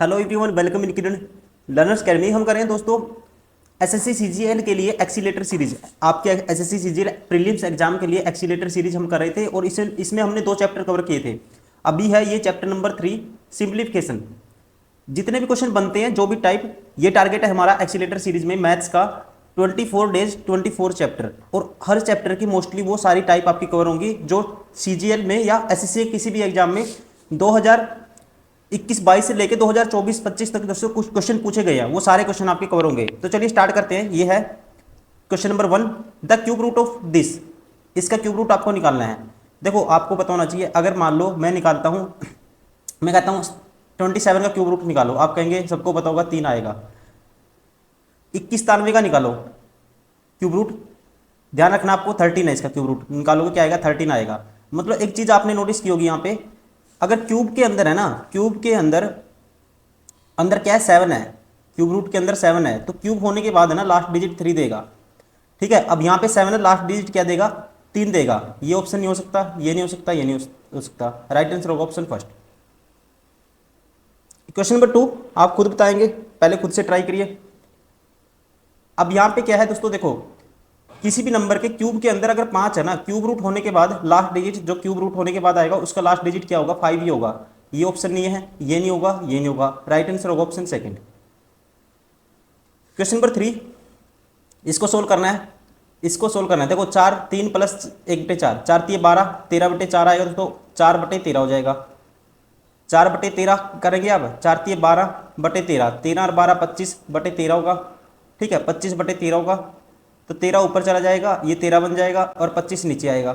Hello everyone, welcome in Kiran learners academy. हम कर रहे हैं दोस्तों एसएससी सीजीएल के लिए एक्सीलेटर सीरीज। आपके एसएससी सीजीएल प्रीलिम्स एग्जाम के लिए एक्सीलेटर सीरीज हम कर रहे थे और इसमें हमने 2 चैप्टर कवर किए थे। अभी है ये चैप्टर नंबर 3 सिंप्लीफिकेशन। जितने भी क्वेश्चन बनते हैं जो भी टाइप, ये टारगेट है हमारा एक्सीलेटर सीरीज में मैथ्स का 24 डेज 24 चैप्टर, और हर चैप्टर की मोस्टली वो सारी टाइप आपकी कवर होंगी जो सीजीएल में या एसएससी किसी भी एग्जाम में 2021-22 से लेके 2024-25 तक दोस्तों कुछ क्वेश्चन पूछे गए हैं, वो सारे क्वेश्चन आपके कवर होंगे। तो चलिए स्टार्ट करते हैं। ये है question number 1, the cube root of this. इसका क्यूब रूट आपको निकालना है। देखो आपको पता होना चाहिए, अगर मान लो मैं निकालता हूँ, मैं कहता हूँ 27 का क्यूब रूट निकालो, आप कहेंगे सबको पता होगा 3 आएगा। 21 का निकालो क्यूब रूट, ध्यान रखना आपको 13 है इसका क्यूब रूट, निकालोगे क्या आएगा 13 आएगा। मतलब एक चीज आपने नोटिस की होगी यहाँ पे, अगर क्यूब के अंदर है ना, क्यूब के अंदर अंदर क्या है 7 है, क्यूब रूट के अंदर 7 है, तो क्यूब होने के बाद है ना लास्ट डिजिट 3 देगा। ठीक है, अब यहाँ पे 7 है, लास्ट डिजिट क्या देगा 3 देगा। ये ऑप्शन नहीं हो सकता, ये नहीं हो सकता, ये नहीं हो सकता। राइट आंसर होगा ऑप्शन फर्स्ट। क्वेश्चन नंबर 2 आप खुद बताएंगे, पहले खुद से ट्राई करिए। अब यहाँ पे क्या है दोस्तों, देखो किसी भी नंबर के क्यूब के अंदर अगर 5 है ना, क्यूब रूट होने के बाद लास्ट डिजिट जो क्यूब रूट होने के बाद आएगा उसका लास्ट डिजिट क्या होगा 5 ही होगा। ये ऑप्शन नहीं है, ये नहीं होगा, ये नहीं होगा। राइट आंसर होगा ऑप्शन सेकंड। क्वेश्चन नंबर 3, इसको सोल्व करना है। इसको सोल्व करना है, देखो 4 3 प्लस 1/4, 4 3 12, 13/4 आएगा दोस्तों, 4/13 हो जाएगा। 4/13 करेंगे अब, 4 3 12/13, 13 और 12 25/13 होगा। ठीक है, 25/13 होगा, तो 13 ऊपर चला जाएगा, ये 13 बन जाएगा और 25 नीचे आएगा।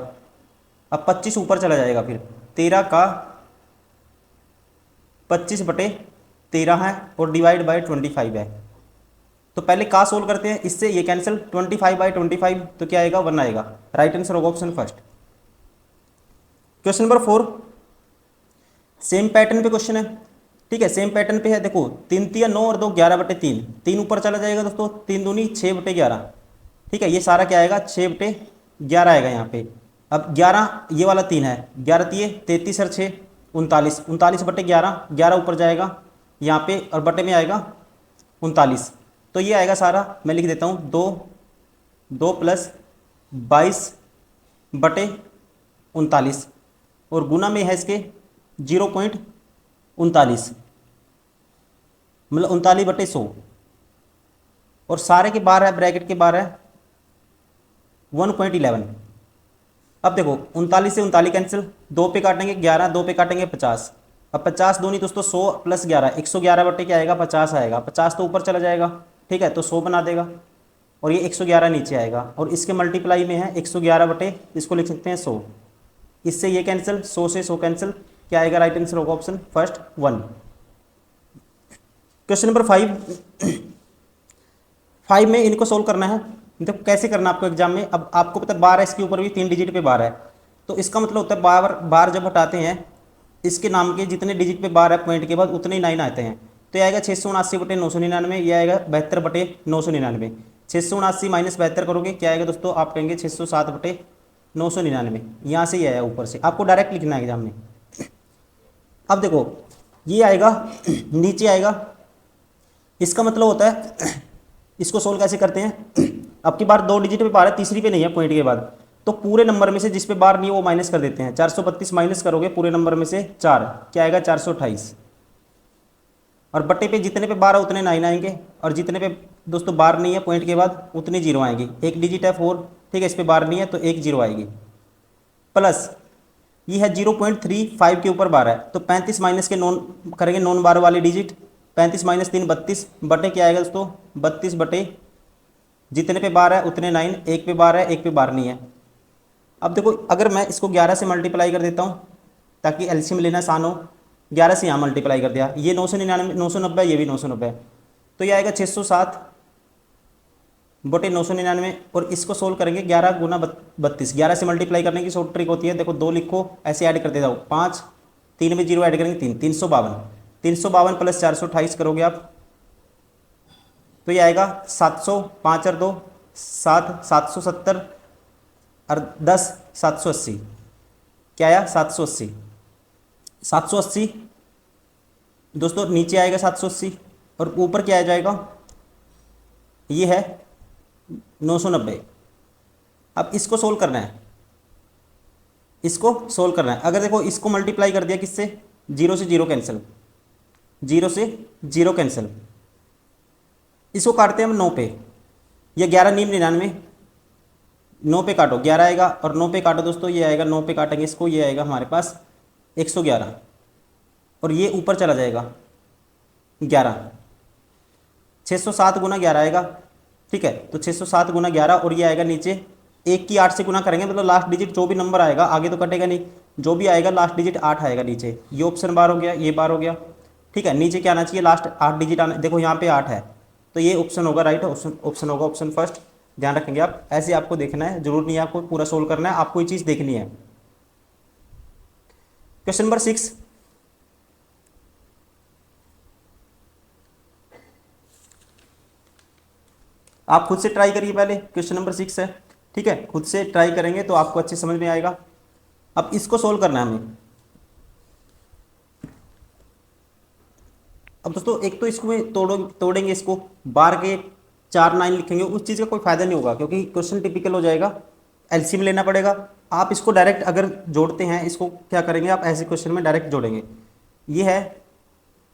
अब 25 ऊपर चला जाएगा, फिर 13 का 25/13 है और डिवाइड बाय 25 है। तो पहले का सोल्व करते हैं, इससे ये कैंसिल, 25/25 तो क्या आएगा 1 आएगा। राइट आंसर होगा option first. Question number 4 same pattern पे क्वेश्चन है। ठीक है, सेम पैटर्न पे है। देखो 3 3 9 और 2 11/3, 3 ऊपर चला जाएगा दोस्तों, 3 दूनी 6/11। ठीक है, ये सारा क्या आएगा 6/11 आएगा यहाँ पे। अब 11 ये वाला 3 है, 11 3 33 और 6 39, 39/11, 11 ऊपर जाएगा यहाँ पे और बटे में आएगा 39। तो ये आएगा सारा, मैं लिख देता हूँ 2 + 22/39 और गुना में है इसके 0.39, मतलब 39/100, और सारे के 12 है, ब्रैकेट के 12 है 1.11। अब देखो 39 से 39 कैंसिल, 2 पे काटेंगे 11, 2 पे काटेंगे 50। अब 50 दूनी दोस्तों 100 + 11, 111 बटे क्या आएगा 50 आएगा। 50 तो ऊपर चला जाएगा, ठीक है, तो 100 बना देगा और ये 111 नीचे आएगा, और इसके मल्टीप्लाई में है 111 बटे, इसको लिख सकते हैं 100। इससे ये कैंसिल, 100 से 100 कैंसिल, क्या आएगा राइट आंसर होगा ऑप्शन फर्स्ट 1। क्वेश्चन नंबर 5 में इनको सोल्व करना है। देखो कैसे करना आपको एग्जाम में, अब आपको पता है 12 इसके ऊपर भी 3 डिजिट पे 12 है, तो इसका मतलब होता है बार जब हटाते हैं इसके नाम के जितने डिजिट पे 12 है पॉइंट के बाद उतने ही 9 आते हैं। तो ये आएगा 679/999, ये आएगा 72/999। 679 माइनस 72 करोगे क्या आएगा दोस्तों, आप कहेंगे 607/999। यहाँ से ये आया ऊपर से, आपको डायरेक्ट लिखना है एग्जाम में। अब देखो ये आएगा नीचे आएगा, इसका मतलब होता है इसको सोल्व कैसे करते हैं। अब की बार 2 डिजिट पे 12 है, तीसरी पे नहीं है पॉइंट के बाद, तो पूरे नंबर में से जिस पे बार नहीं है वो माइनस कर देते हैं। 432 माइनस करोगे पूरे नंबर में से 4, क्या आएगा 428, और बट्टे पे जितने पे 12 उतने 9 आएंगे, और जितने पे दोस्तों बार नहीं है पॉइंट के बाद उतनी 0 आएंगी। एक डिजिट है 4, ठीक है, इस पर बार नहीं है तो 1 0 आएगी, प्लस ये है 0.35 के ऊपर 12 है, तो 35 माइनस के नॉन करेंगे, नॉन बार वाली डिजिट, 35 माइनस 3 32 बटे क्या आएगा दोस्तों 32 बटे जितने पे 12 है उतने 9, एक पे 12 है एक पे बार नहीं है। अब देखो अगर मैं इसको 11 से मल्टीप्लाई कर देता हूँ ताकि एलसीएम लेना आसान हो, 11 से यहाँ मल्टीप्लाई कर दिया, ये 999 990, ये भी 990, तो ये आएगा 607/999, और इसको सोल्व करेंगे 11 गुना 32। 11 से मल्टीप्लाई करने की शॉर्ट ट्रिक होती है, देखो 2 लिखो ऐसे ऐड करते जाओ, 5 3 में 0 ऐड करेंगे 3, 352, 352 + 428 करोगे आप, तो ये आएगा 700, 5 और 2 7, 770 और 10 780, क्या आया 780। 780 दोस्तों नीचे आएगा 780 और ऊपर क्या आ जाएगा, ये है 990। अब इसको सोल्व करना है, इसको सोल्व करना है। अगर देखो इसको मल्टीप्लाई कर दिया किससे, 0 से 0 कैंसिल, 0 से 0 कैंसिल। इसको काटते हैं हम 9 पे, या 11 नीम 99, 9 पे काटो 11 आएगा, और 9 पे काटो दोस्तों ये आएगा, 9 पे काटेंगे इसको, ये आएगा हमारे पास 111, और ये ऊपर चला जाएगा 11, 607 गुना 11 आएगा। ठीक है, तो 607 गुना 11, और ये आएगा नीचे 1 की 8 से गुना करेंगे, मतलब लास्ट डिजिट जो भी नंबर आएगा, आगे तो कटेगा नहीं, जो भी आएगा लास्ट डिजिट 8 आएगा नीचे। ये ऑप्शन बार हो गया, ये बार हो गया। ठीक है, नीचे क्या आना चाहिए, लास्ट 8 डिजिट आना। देखो यहाँ पे 8 है, तो ये ऑप्शन होगा राइट, ऑप्शन होगा ऑप्शन फर्स्ट। ध्यान रखेंगे आप, ऐसे आपको देखना है, जरूर नहीं है आपको पूरा सोल्व करना है, आपको ये चीज़ देखनी है। क्वेश्चन नंबर 6, आप खुद से ट्राई करिए पहले, क्वेश्चन नंबर 6 है। ठीक है, खुद से ट्राई करेंगे तो आपको अच्छे समझ में आएगा। अब इसको सोल्व करना है हमें। अब दोस्तों एक तो इसको तोड़ेंगे, इसको बार के 4 9 लिखेंगे, उस चीज़ का कोई फायदा नहीं होगा, क्योंकि क्वेश्चन टिपिकल हो जाएगा, एलसीएम लेना पड़ेगा। आप इसको डायरेक्ट अगर जोड़ते हैं, इसको क्या करेंगे आप, ऐसे क्वेश्चन में डायरेक्ट जोड़ेंगे। ये है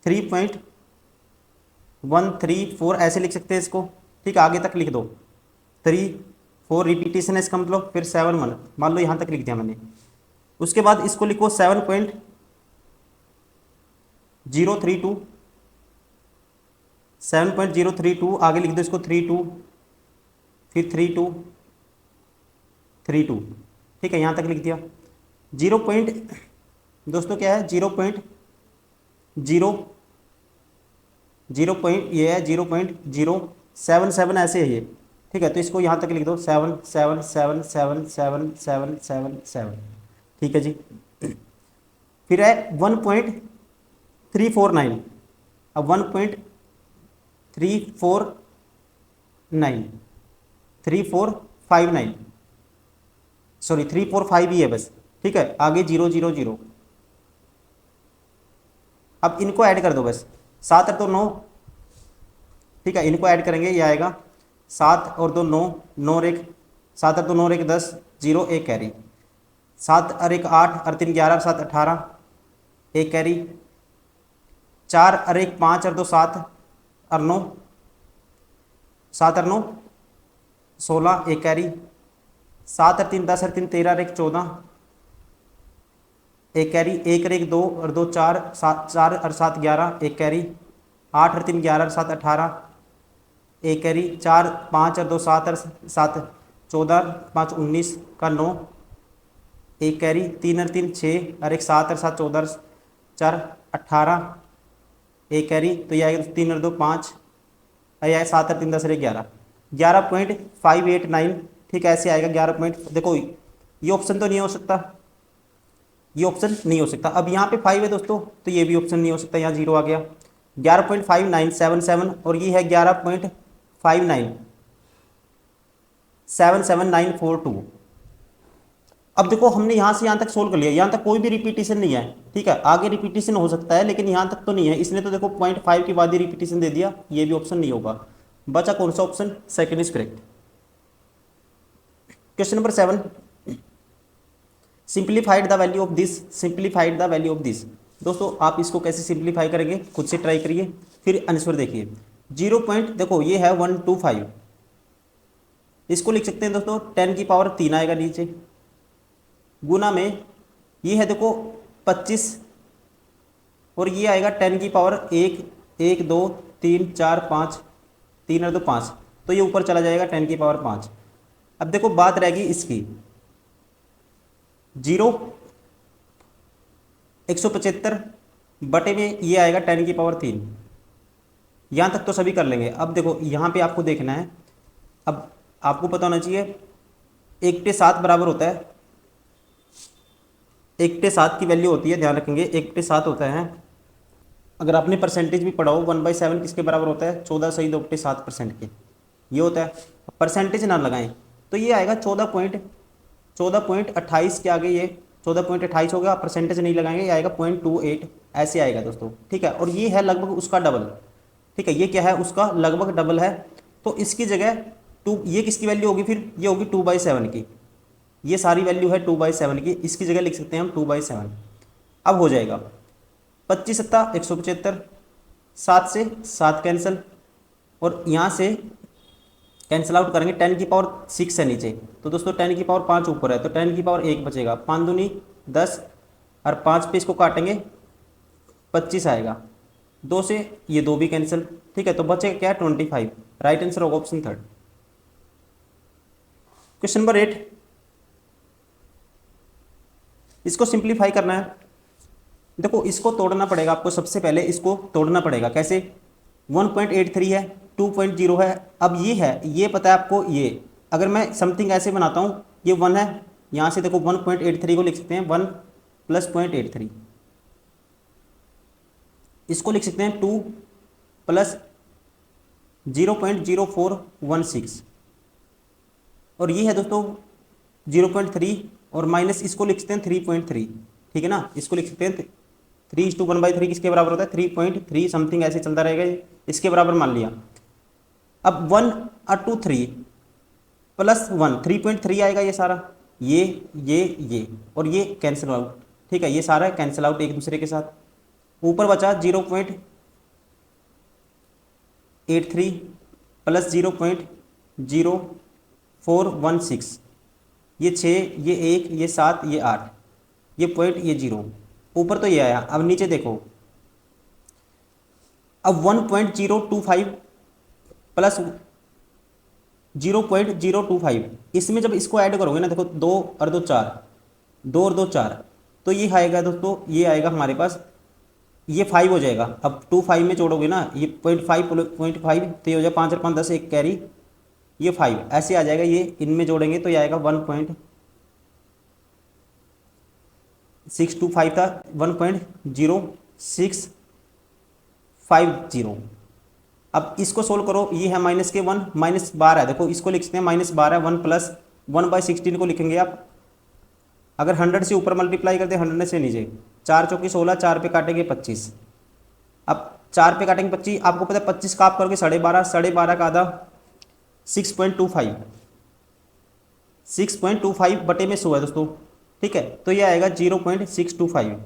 3.134, ऐसे लिख सकते हैं इसको। ठीक है, आगे तक लिख दो, 3 4 रिपीटेशन है इसका मतलब, फिर 7 1, मान लो यहाँ तक लिख दिया मैंने। उसके बाद इसको लिखो 7.032, 7.032, आगे लिख दो इसको 32, फिर 32 32। ठीक है, यहाँ तक लिख दिया। 0 पॉइंट दोस्तों क्या है, 0 पॉइंट ये है 0.077 ऐसे है ये। ठीक है, तो इसको यहाँ तक लिख दो 7 7 7 7 7 7 7 7। ठीक है जी, फिर है 1.349, अब 1.349 3459, सॉरी 345 ही है बस। ठीक है, आगे 0 0 0। अब इनको ऐड कर दो बस, 7 और 2 9। ठीक है, इनको ऐड करेंगे, ये आएगा 7 और 2 9, 9 और 1, 7 और 2 9 और 1 10, 0 1 कैरी, 7 और 1 8 और 3 11 और 7 18, 1 कैरी, 4 और 1 5 और 2 7 और 9, 7 और 9 16, 1 कैरी, 7 और 3 10 और 3 13 और 1 14, 1 कैरी, 1 और 1 2 और 2 4, 4 और 7 11, 1 कैरी, 8 और 3 11 और 7 18, 1 कैरी, 4 5 और 2 7 और 7 14, 5 19 का 9, 1 कैरी, 3 और 3 6 और 1 7 और 7 14 4 18, 1 कैरी, तो यह आएगा 3 और 2 5, और यह 7 और 3 10 और 1 11, 11.589। ठीक है, ऐसे आएगा 11 पॉइंट। देखो ये ऑप्शन तो नहीं हो सकता, ये ऑप्शन नहीं हो सकता। अब यहाँ पे 5 है दोस्तों, तो ये भी ऑप्शन नहीं हो सकता, यहाँ 0 आ गया। 11.5977, और ये है 11.59777942। अब देखो हमने यहाँ से यहाँ तक सोल्व कर लिया, यहाँ तक कोई भी रिपीटेशन नहीं है। ठीक है, आगे रिपीटेशन हो सकता है, लेकिन यहाँ तक तो नहीं है। इसने तो देखो 0.5 के बाद ही रिपीटेशन दे दिया, ये भी ऑप्शन नहीं होगा। बचा कौन सा option, second is correct. Question number 7, simplified the value of this, simplified the value of this. दोस्तों आप इसको कैसे सिंप्लीफाई करेंगे, खुद से ट्राई करिए, फिर आंसर देखिए। 0 पॉइंट, देखो ये है 125, इसको लिख सकते हैं दोस्तों 10 की पावर 3 आएगा नीचे, गुना में ये है देखो 25, और ये आएगा 10 की पावर 1 1 2 3 4 5, 3 और 2 5, तो ये ऊपर चला जाएगा 10 की पावर 5। अब देखो बात रहेगी इसकी 0 175 बटे में ये आएगा 10 की पावर 3। यहाँ तक तो सभी कर लेंगे। अब देखो यहाँ पे आपको देखना है, अब आपको पता होना चाहिए 1/7 बराबर होता है, 1/7 की वैल्यू होती है, ध्यान रखेंगे 1/7 होता है। अगर आपने परसेंटेज भी पढ़ा हो 1/7 किसके बराबर होता है, 14 सही 2/7% के, ये होता है। परसेंटेज ना लगाएं तो ये आएगा 14.28 के आगे ये 14.28 हो गया, परसेंटेज नहीं लगाएंगे, ये आएगा 0.28 ऐसे आएगा दोस्तों, ठीक है। और ये है लगभग उसका डबल, ठीक है, ये क्या है उसका लगभग डबल है। तो इसकी जगह ये किसकी वैल्यू होगी फिर, ये होगी 2/7 की, ये सारी वैल्यू है 2/7 की, इसकी जगह लिख सकते हैं हम 2/7। अब हो जाएगा 25 सत्ता 175, 7 से 7 कैंसिल, और यहाँ से कैंसिल आउट करेंगे, 10⁶ है नीचे, तो दोस्तों 10⁵ ऊपर है, तो 10⁴ बचेगा, 5 दूनी 10, और 5 पे इसको काटेंगे 25 आएगा, 2 से ये 2 भी कैंसिल, ठीक है, तो बचेगा क्या 25। राइट आंसर होगा ऑप्शन 3। क्वेश्चन नंबर 8, इसको सिंप्लीफाई करना है। देखो इसको तोड़ना पड़ेगा आपको, सबसे पहले इसको तोड़ना पड़ेगा, कैसे, 1.83 है, 2.0 है, अब ये है, ये पता है आपको, ये अगर मैं समथिंग ऐसे बनाता हूँ, ये 1 है, यहाँ से देखो 1.83 को लिख सकते हैं 1 + 0.83, इसको लिख सकते हैं 2 + 0.0416, और ये है दोस्तों 0.3, और माइनस इसको लिख सकते हैं 3.3, ठीक है ना, इसको लिख सकते हैं 3:1/3 किसके बराबर होता है, 3.3 समथिंग ऐसे चलता रहेगा, इसके बराबर मान लिया। अब 1 और 2 3 + 1 3.3 आएगा, ये सारा ये और ये कैंसिल आउट, ठीक है, ये सारा कैंसिल आउट एक दूसरे के साथ। ऊपर बचा 0.83 + 0.0416, ये 6, ये 1, ये 7, ये 8, ये पॉइंट, ये 0, ऊपर तो ये आया। अब नीचे देखो, अब 1.025 + 0.025, इसमें जब इसको ऐड करोगे ना, देखो 2 और 2 4, 2 और 2 4, तो ये आएगा दोस्तों, ये आएगा हमारे पास, ये 5 हो जाएगा। अब 2 5 में जोड़ोगे ना, ये 0.5 तो ये हो जाएगा 5 और 5 10, एक कैरी, ये 5 ऐसे आ जाएगा, ये इनमें जोड़ेंगे तो ये आएगा 1.625 था, 1.0650। अब इसको सोल्व करो, ये है -1 -12 है, देखो इसको लिख सकते हैं -12, 1 + 1/16 को लिखेंगे आप, अगर 100 से ऊपर मल्टीप्लाई करते हैं 100 से नीचे, 4 चौकी 16, 4 पे काटेंगे 25, अब 4 पे काटेंगे 25, आपको पता है 25 का आप करोगे 12.5, 12.5 का आधा 6.25, 6.25 बटे में 100 है दोस्तों, ठीक है, तो ये आएगा 0.625,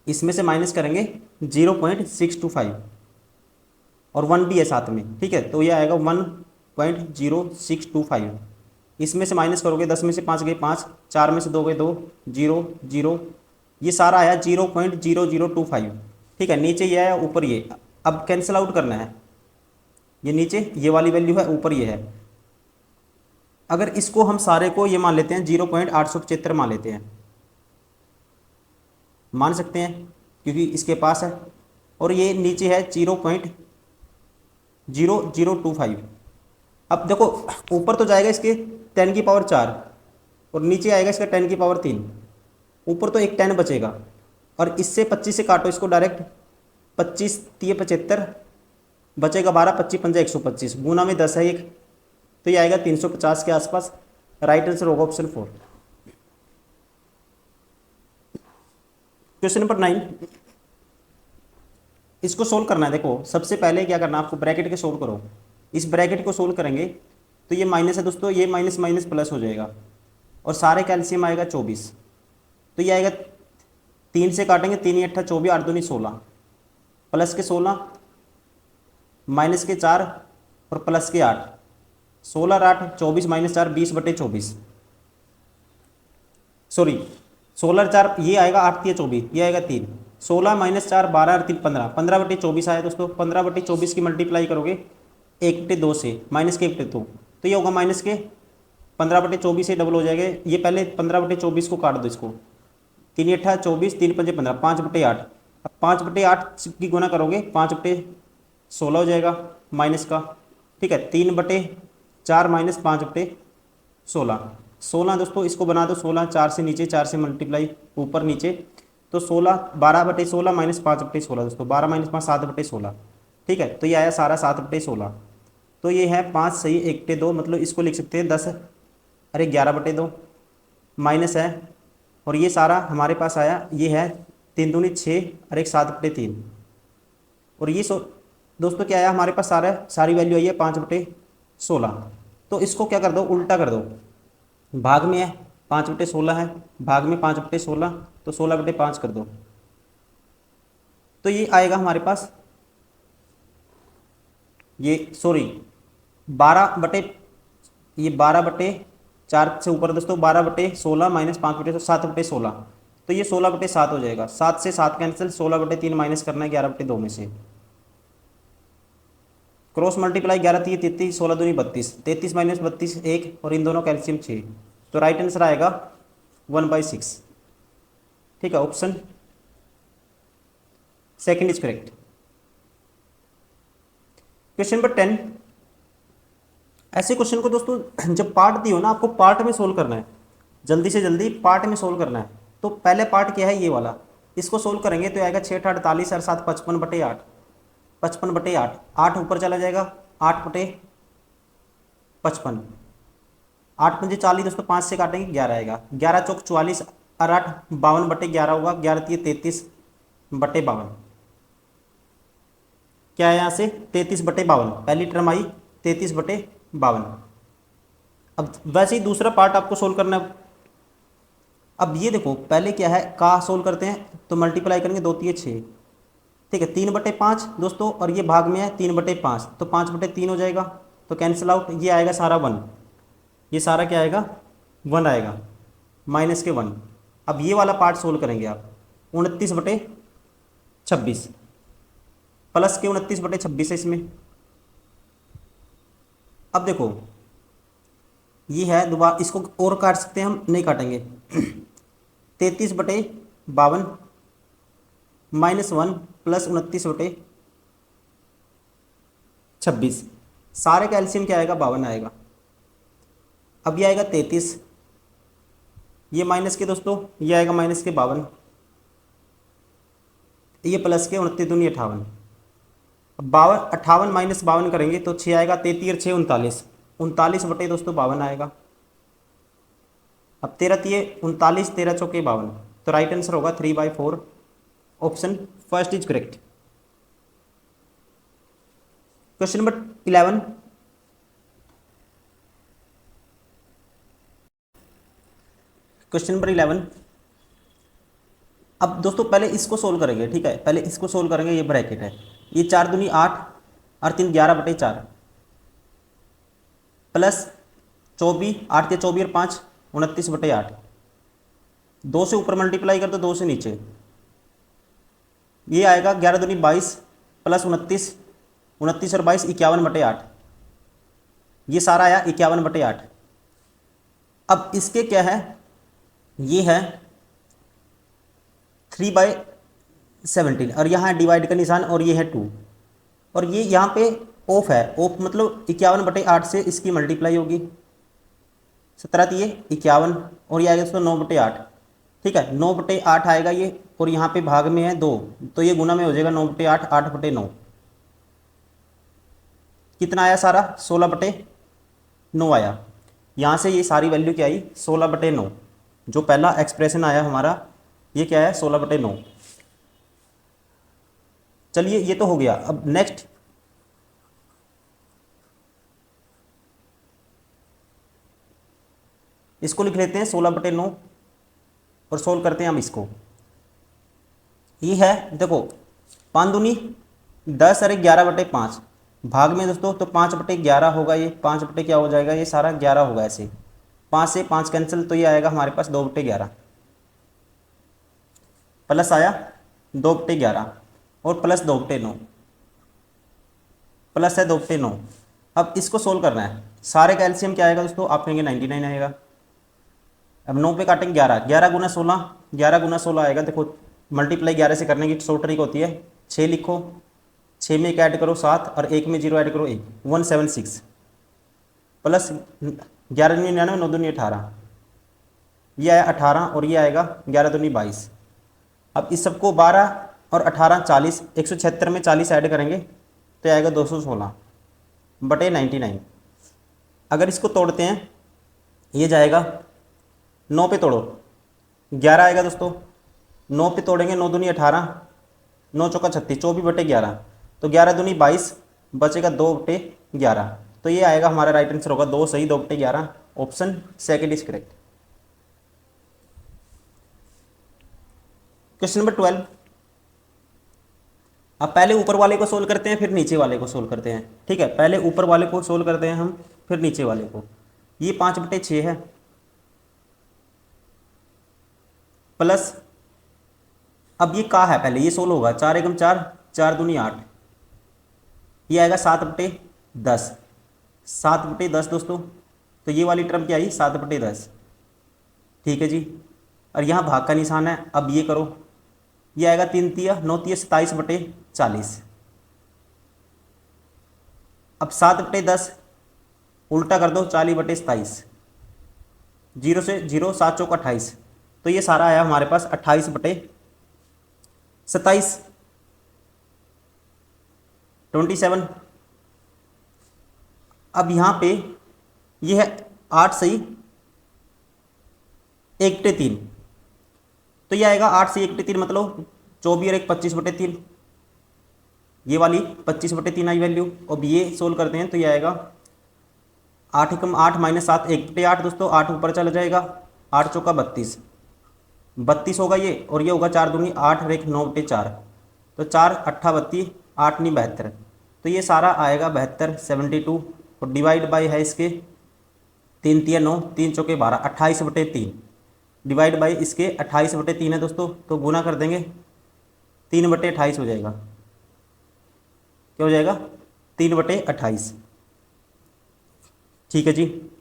इसमें से माइनस करेंगे 0.625, और 1 भी है साथ में, ठीक है, तो ये आएगा 1.0625, इसमें से माइनस करोगे, 10 में से 5 गए 5, 4 में से 2 गए 2, 0 0, ये सारा आया 0.0025, ठीक है, नीचे ये आया, ऊपर ये, अब कैंसिल आउट करना है, ये नीचे ये वाली वैल्यू है, ऊपर ये है। अगर इसको हम सारे को ये मान लेते हैं 0.875 मान लेते हैं, मान सकते हैं क्योंकि इसके पास है, और ये नीचे है 0.0025। अब देखो ऊपर तो जाएगा इसके 10⁴, और नीचे आएगा इसका 10⁵, ऊपर तो एक 10 बचेगा, और इससे 25 से काटो इसको डायरेक्ट, 25 × 75 बचेगा 12, 25 × 5 125, गुना में 10 है एक, तो ये आएगा 350 के आसपास। राइट आंसर होगा ऑप्शन 4। क्वेश्चन नंबर 9, इसको सोल्व करना है। देखो सबसे पहले क्या करना है आपको, ब्रैकेट के सोल्व करो, इस ब्रैकेट को सोल्व करेंगे तो ये माइनस है दोस्तों, ये माइनस माइनस प्लस हो जाएगा, और सारे कैल्शियम आएगा 24, तो ये आएगा 3 से काटेंगे, 3 × 8 = 24, 8 दूनी 16, प्लस के 16, माइनस के 4 और प्लस के 8, 16 और 8 24 - 4 20/24, सॉरी 16 और 4 ये आएगा 8 × 24, ये आएगा 3, 16 - 4 12 और 3 15, 15/24 आया दोस्तों। 15/24 की मल्टीप्लाई करोगे 1/2 से, माइनस के 1/2, तो ये होगा माइनस के 15/24 से डबल हो जाएगा। ये पहले 15/24 को काट दो, इसको 3 × 8 = 24, 3 × 5 = 15, 5/8, अब 5/8 की गुना करोगे 5/16 हो जाएगा माइनस का, ठीक है, 3/4 - 5/16, 16 दोस्तों, इसको बना दो 16, 4 से नीचे, 4 से मल्टीप्लाई ऊपर नीचे, तो 16 12/16 - 5/16 दोस्तों, 12 - 5 7/16, ठीक है, तो ये आया सारा 7/16, तो ये है 5 सही 1/2, मतलब इसको लिख सकते हैं 10, अरे 11/2, माइनस है, और ये सारा हमारे पास आया, ये है 3 दूनी 6 और एक 7/3, और ये दोस्तों क्या आया हमारे पास, सारी वैल्यू आई है 5/16। तो इसको क्या कर दो, उल्टा कर दो, भाग में है 5/16 है, भाग में 5/16, तो 16/5 कर दो, तो ये आएगा हमारे पास, ये सॉरी 12 ये 12/4 से ऊपर दोस्तों 12/16 माइनस 5/7/16, तो ये 16/7 हो जाएगा। 7 से 7 कैंसिल, 16/3 माइनस करना है 11/2 में से, क्रॉस मल्टीप्लाई 11 33, 16 दूनी 32, 33 माइनस 32 1, और इन दोनों कैल्शियम 6, तो राइट आंसर आएगा 1/6। ठीक है, option second is correct. Question number 10, ऐसे क्वेश्चन को दोस्तों जब पार्ट दी हो ना, आपको पार्ट में सोल्व करना है, जल्दी से जल्दी पार्ट में सोल्व करना है। तो पहले पार्ट क्या है, ये वाला, इसको सोल्व करेंगे तो आएगा 6 8 48 और 7 55/8, 55/8, 8 ऊपर चला जाएगा, 8/55, 8 पंजे 40 दोस्तों, 5 से काटेंगे 11 आएगा, 11 चौक 44 और 8 52/11 होगा, 11 33/52, क्या है यहाँ से 33/52, पहली टर्म आई 33/52। अब वैसे ही दूसरा पार्ट आपको सोल्व करना है। अब ये देखो पहले क्या है, का सोल्व करते हैं तो मल्टीप्लाई करेंगे, 2 3 6, ठीक है, 3/5 दोस्तों, और ये भाग में है 3/5, तो 5/3 हो जाएगा, तो कैंसिल आउट, ये आएगा सारा 1, ये सारा क्या आएगा 1 आएगा, माइनस के 1। अब ये वाला पार्ट सोल्व करेंगे आप, 29/26 प्लस के 29/26 है इसमें। अब देखो ये है, दोबारा इसको और काट सकते हैं हम, नहीं काटेंगे, 33/52 -1 प्लस 29/26, सारे का एलसीएम क्या आएगा 52 आएगा। अब ये आएगा 33, ये माइनस के दोस्तों, ये आएगा माइनस के 52, ये प्लस के 29 दूनी 58, 58 माइनस 52 करेंगे तो 6 आएगा, 33 और 6 39, 39 दोस्तों 52 आएगा। अब 13 3 39, 13 चौके 52, तो राइट आंसर होगा 3/4, option first is correct. Question number 11, question number 11, अब दोस्तों पहले इसको सोल्व करेंगे, ठीक है, पहले इसको सोल्व करेंगे, ये ब्रैकेट है, ये 4 दूनी 8 और 3 11/4 प्लस 24, 8 के 24 और 5 29/8, 2 से ऊपर मल्टीप्लाई कर दो, 2 से नीचे, ये आएगा 11 दूनी 22 प्लस 29, 29 और 22 51/8, ये सारा आया 51/8। अब इसके क्या है, ये है 3/17 और यहाँ है डिवाइड का निशान, और ये है 2, और ये यहाँ पे ऑफ है, ऑफ मतलब 51/8 से इसकी मल्टीप्लाई होगी, 17 ये 51, और ये आएगा इसको 9/8, ठीक है, 9/8 आएगा ये, और यहाँ पे भाग में है 2, तो ये गुना में हो जाएगा 9/8, 8/9, कितना आया सारा 16/9 आया। यहाँ से ये सारी वैल्यू क्या आई 16/9, जो पहला एक्सप्रेशन आया हमारा ये क्या है 16/9। चलिए ये तो हो गया। अब नेक्स्ट इसको लिख लेते हैं 16/9 और सोल्व करते हैं हम इसको। ये है देखो 5 दूनी 10 और 11/5 भाग में दोस्तों, तो 5/11 होगा, ये 5 बटे क्या हो जाएगा, ये सारा 11 होगा, ऐसे 5 से 5 कैंसिल, तो ये आएगा हमारे पास 2/11 प्लस आया 2/11 और प्लस 2/9 प्लस है 2/9। अब इसको सोल्व करना है, सारे का एलसीएम क्या आएगा दोस्तों, आप कहेंगे 99 आएगा। अब 9 पे काटेंगे 11, 11 गुना 16, 11 गुना 16 आएगा, देखो मल्टीप्लाई 11 से करने की शॉर्ट ट्रिक होती है, 6 लिखो, 6 में 1 ऐड करो 7 और 1 में 0 ऐड करो 1, 176 प्लस 11 दूनी 99, 9 दूनी 18, ये आया 18 और ये आएगा 11 दूनी 22। अब इस सबको 12 और 18 40, 176 में 40 ऐड करेंगे तो आएगा 216/99। अगर इसको तोड़ते हैं ये जाएगा 9 पे तोड़ो, 11 आएगा दोस्तों। 9 पे तोड़ेंगे, 9 दूनी 18, 9 चौका 36, 24/11, तो 11 दूनी 22, बचेगा 2/11। तो ये आएगा हमारा राइट आंसर होगा 2 सही, 2/11, option second is correct. Question number 12। अब पहले ऊपर वाले को सोल्व करते हैं, फिर नीचे वाले को सोल्व करते हैं। ठीक है, पहले ऊपर वाले को सोल्व करते हैं हम, फिर नीचे वाले को। ये 5/6 है, प्लस अब ये का है, पहले ये सोल्व होगा। 4 एकम 4, 4 दूनी 8, ये आएगा 7/10, 7/10 दोस्तों। तो ये वाली टर्म क्या आई, 7/10। ठीक है जी, और यहाँ भाग का निशान है। अब ये करो, ये आएगा 3 तिया 9 तिया 27/40। अब 7/10 उल्टा कर दो, 40/27, 0 से 0, 7 चौक 28, तो ये सारा आया हमारे पास 28/27, 27। अब यहाँ पे ये है 8 सही 1/3, तो ये आएगा 8 से 1/3 मतलब 24 और 1 25/3, ये वाली 25/3 आई वैल्यू। अब ये सोल्व करते हैं तो ये आएगा 8 एकम 8 माइनस 7 1/8 दोस्तों, 8 ऊपर चला जाएगा, 8 चौका 32, 32 होगा ये, और ये होगा 4 दूनी 8 और 1 9/4, तो 4 8 32, 8 नहीं 72, तो ये सारा आएगा 72 72, और डिवाइड बाई है इसके 3 तिया 9, 3 चौके 12, 28/3, डिवाइड बाई इसके 28/3 है दोस्तों, तो गुना कर देंगे 3/28 हो जाएगा। क्या हो जाएगा, 3/28। ठीक है जी,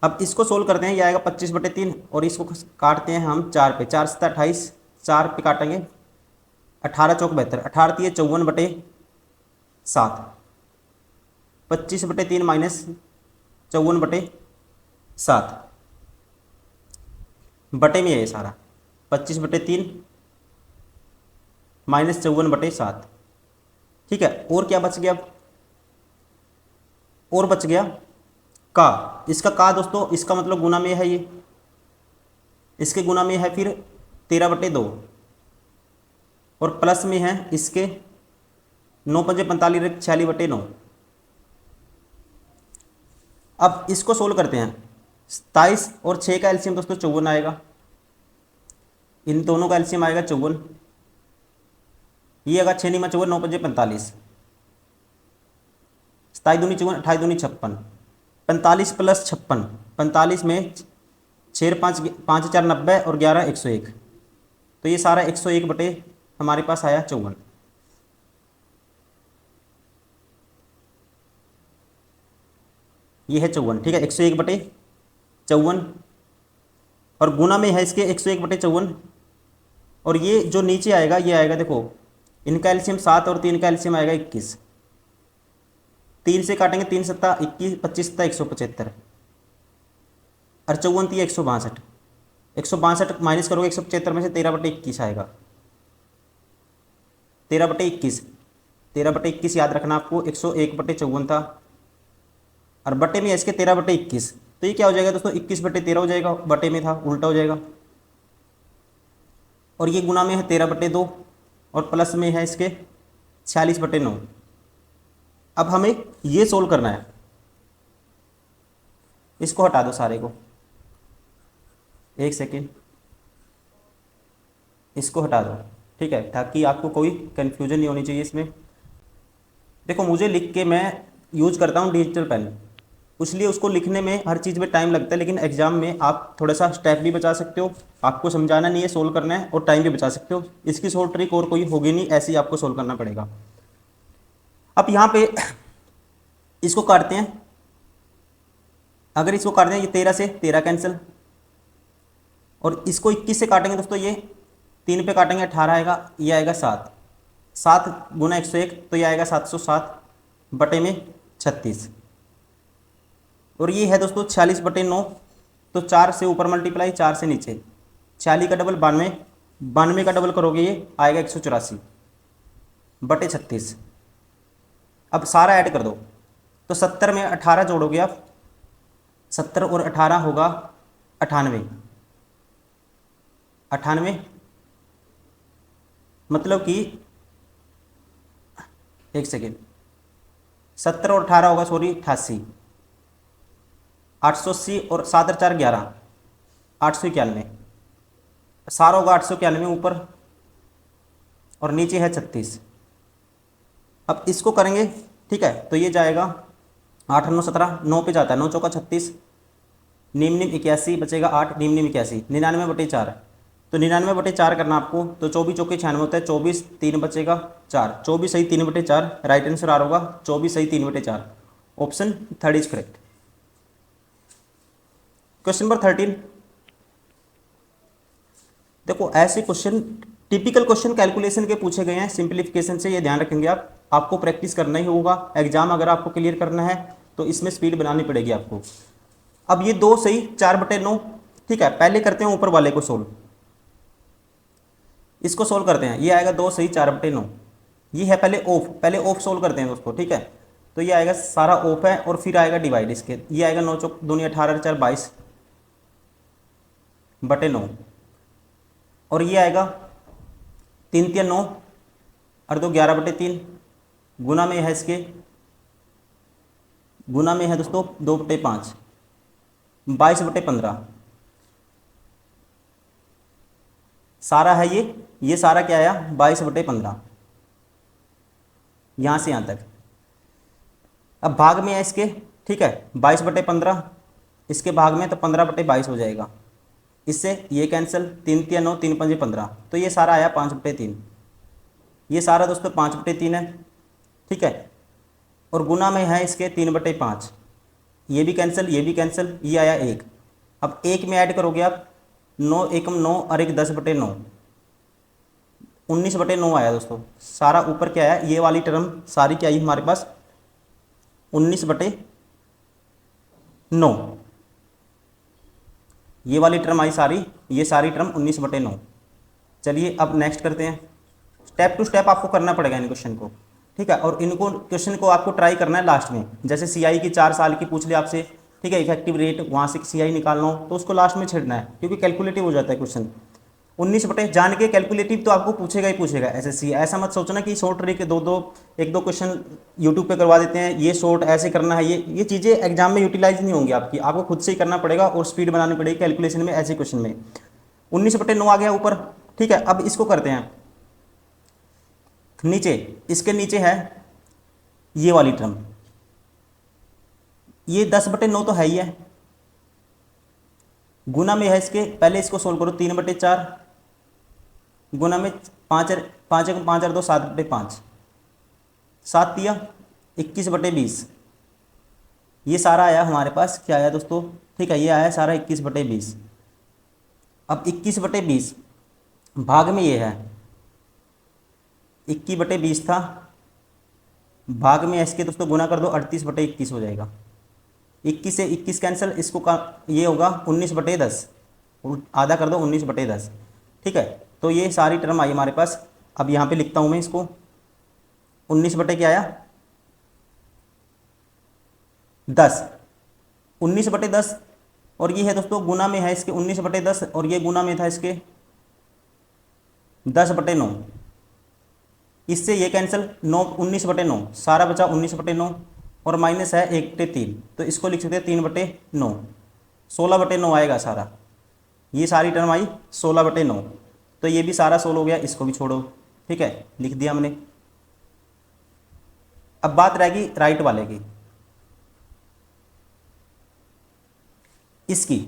अब इसको सोल्व करते हैं, ये आएगा 25/3, और इसको काटते हैं हम 4 पे, 4 7 28, 4 पे काटेंगे 18 चौक 72, 18 तिये 54/7, 25/3 माइनस 54/7, बटे में है ये सारा, 25/3 माइनस 54/7। ठीक है, और क्या बच गया, और बच गया का, इसका का दोस्तों, इसका मतलब गुना में है, ये इसके गुना में है फिर 13/2, और प्लस में है इसके 9 पंजे 45 46/9। अब इसको सोल्व करते हैं, 27 और 6 का एलसीएम दोस्तों 54 आएगा, इन दोनों का एलसीएम आएगा 54, ये अगर 6 नहीं 54, 9 पंजे 45, 27 दूनी 54, 28 दूनी 56, 45 प्लस 56, 45 में 6 5 5 4 90, और 11 101, तो ये सारा 101 बटे हमारे पास आया 54। ये है 54, ठीक है, 101/54, और गुना में है इसके 101/54, और ये जो नीचे आएगा ये आएगा, देखो इनका एलसीएम 7 और 3 का एलसीएम आएगा 21, 3 से काटेंगे 3 सत्ता 21, 25 सत्ता 175, और 54 थी 162, 162 माइनस करोगे 175 में से 13/21 आएगा, 13/21, 13/21 याद रखना आपको, 101/54 था, और बटे में इसके 13/21, तो ये क्या हो जाएगा दोस्तों, 21/13 हो जाएगा, बटे में था उल्टा हो जाएगा, और ये गुना में है 13/2, और प्लस में है इसके 46/9। अब हमें ये सोल्व करना है, इसको हटा दो सारे को, एक सेकेंड, इसको हटा दो, ठीक है, ताकि आपको कोई कन्फ्यूजन नहीं होनी चाहिए इसमें। देखो मुझे लिख के, मैं यूज करता हूँ डिजिटल पेन, इसलिए उसको लिखने में हर चीज़ में टाइम लगता है, लेकिन एग्जाम में आप थोड़ा सा स्टेप भी बचा सकते हो, आपको समझाना नहीं है, सोल्व करना है, और टाइम भी बचा सकते हो। इसकी सोल्व ट्रिक और कोई होगी नहीं, ऐसे ही आपको सोल्व करना पड़ेगा। अब यहाँ पे इसको काटते हैं, अगर इसको काटते हैं, ये 13 से 13 कैंसिल, और इसको 21 से काटेंगे दोस्तों, ये 3 पे काटेंगे 18 आएगा, ये आएगा 7, 7 गुना 101, तो ये आएगा 707 बटे में 36, और ये है दोस्तों 46/9, तो 4 से ऊपर मल्टीप्लाई, 4 से नीचे, 46 का डबल 92, 92 का डबल करोगे ये आएगा 184 बटे 36। अब सारा ऐड कर दो, तो 70 में 18 जोड़ोगे आप, 70 और 18 होगा 98, 98, मतलब कि 1 सेकेंड, 70 और 18 होगा, सॉरी 88, 880 और 7 और 4 11, 891, सारा होगा 891 ऊपर और नीचे है 36। अब इसको करेंगे, ठीक है, तो ये जाएगा 8 9 17, 9 पे जाता है, 9 चौका 36, निम 81 बचेगा 8, निम 81, 99/4, तो 99/4 करना आपको, तो 24 चौके 96 होता है, 24 3 बचेगा 4, 24 सही 3/4, राइट आंसर आ होगा 24 सही 3/4, option 3 is correct. Question number 13, देखो ऐसे क्वेश्चन टिपिकल क्वेश्चन कैलकुलेशन के पूछे गए हैं, सिंप्लीफिकेशन से, ये ध्यान रखेंगे आप, आपको प्रैक्टिस करना ही होगा, एग्जाम अगर आपको क्लियर करना है तो इसमें स्पीड बनानी पड़ेगी आपको। अब ये 2 सही 4/9, ठीक है, पहले करते हैं ऊपर वाले को सोल्व, इसको सोल्व करते हैं, ये आएगा 2 सही 4/9, ये है पहले ऑफ सोल्व करते हैं दोस्तों, ठीक है, तो ये आएगा सारा ऑफ है और फिर आएगा डिवाइड इसके, ये आएगा 9 चौक 2 18 4 22/9, और ये आएगा 3 3 9 और 2 11/3, गुना में है इसके, गुना में है दोस्तों 2/5, 22/15, सारा है ये सारा क्या आया 22/15, यहाँ से यहाँ तक। अब भाग में है इसके, ठीक है, 22/15, इसके भाग में तो 15/22 हो जाएगा, इससे ये कैंसिल, 3 3 9 3 5 15, तो ये सारा आया 5/3, ये सारा दोस्तों 5/3 है, ठीक है, और गुना में है इसके 3/5, ये भी कैंसिल, ये भी कैंसिल, ये आया 1। अब 1 में ऐड करोगे आप, 9 1 9 और 1 10/9, 19/9 आया दोस्तों, सारा ऊपर क्या आया, ये वाली टर्म सारी क्या आई हमारे पास 19/9, ये वाली टर्म आई सारी, ये सारी टर्म 19/9। चलिए अब नेक्स्ट करते हैं, स्टेप टू स्टेप आपको करना पड़ेगा इन क्वेश्चन को, ठीक है, और इनको क्वेश्चन को आपको ट्राई करना है लास्ट में, जैसे सीआई की 4 साल की पूछ ले आपसे, ठीक है, इफेक्टिव रेट वहाँ से सीआई निकालना हो तो उसको लास्ट में छेड़ना है, क्योंकि कैलकुलेटिव हो जाता है क्वेश्चन। 19 जान के कैलकुलेटिव तो आपको पूछेगा ही पूछेगा एसएससी, ऐसा मत सोचना कि शॉर्ट ट्रिक एक दो क्वेश्चन यूट्यूब पे करवा देते हैं, ये शॉर्ट ऐसे करना है, ये चीज़ें एग्जाम में यूटिलाइज नहीं होंगी आपकी, आपको खुद से ही करना पड़ेगा और स्पीड बनानी पड़ेगी कैलकुलेशन में, ऐसे क्वेश्चन में। 19/9 आ गया ऊपर, ठीक है, अब इसको करते हैं नीचे, इसके नीचे है ये वाली टर्म, ये 10/9 तो है ही है, गुना में है इसके, पहले इसको सोल्व करो, 3/4 गुना में 5 5 और 2 7/5, 7 दिया 21/20, ये सारा आया हमारे पास, क्या आया दोस्तों, ठीक है, ये आया सारा 21/20। अब 21/20 भाग में ये है 21/20 था, भाग में इसके दोस्तों गुना कर दो, 38/21 हो जाएगा, 21 से 21 कैंसिल, इसको ये होगा 19/10, आधा कर दो 19/10, ठीक है, तो ये सारी टर्म आई हमारे पास। अब यहाँ पे लिखता हूँ मैं इसको, 19 क्या आया 10, 19/10, और ये है दोस्तों गुना में है इसके 19/10, और ये गुना में था इसके 10/9, इससे ये कैंसिल, 9 19/9, सारा बचा 19/9, और माइनस है 1/3, तो इसको लिख सकते हैं 3/9, 16/9 आएगा सारा, ये सारी टर्म आई 16/9, तो ये भी सारा सोल्व हो गया, इसको भी छोड़ो, ठीक है, लिख दिया हमने। अब बात रहेगी राइट वाले की, इसकी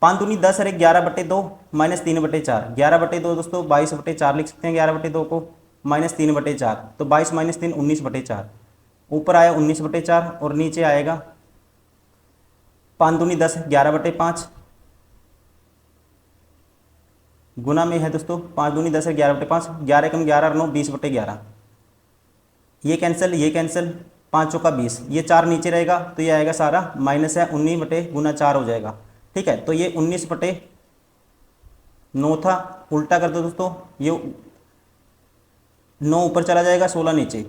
5 दूनी 10 और 11/2 माइनस 3/4, 11/2 दोस्तों 22/4 लिख सकते हैं, 11/2 को माइनस 3/4, तो 22 माइनस 3 19/4, ऊपर आया 19/4 और नीचे आएगा 5 दूनी 10 11/5, गुना में है दोस्तों 5 दूनी 10 11/5, 11 कम 11 और 9 20/11, ये कैंसिल 5 चौका 20, ये 4 नीचे रहेगा, तो ये आएगा सारा माइनस है 19/4 हो जाएगा, ठीक है, तो ये 19/9 था, उल्टा कर दो दोस्तों, ये 9 ऊपर चला जाएगा 16 नीचे,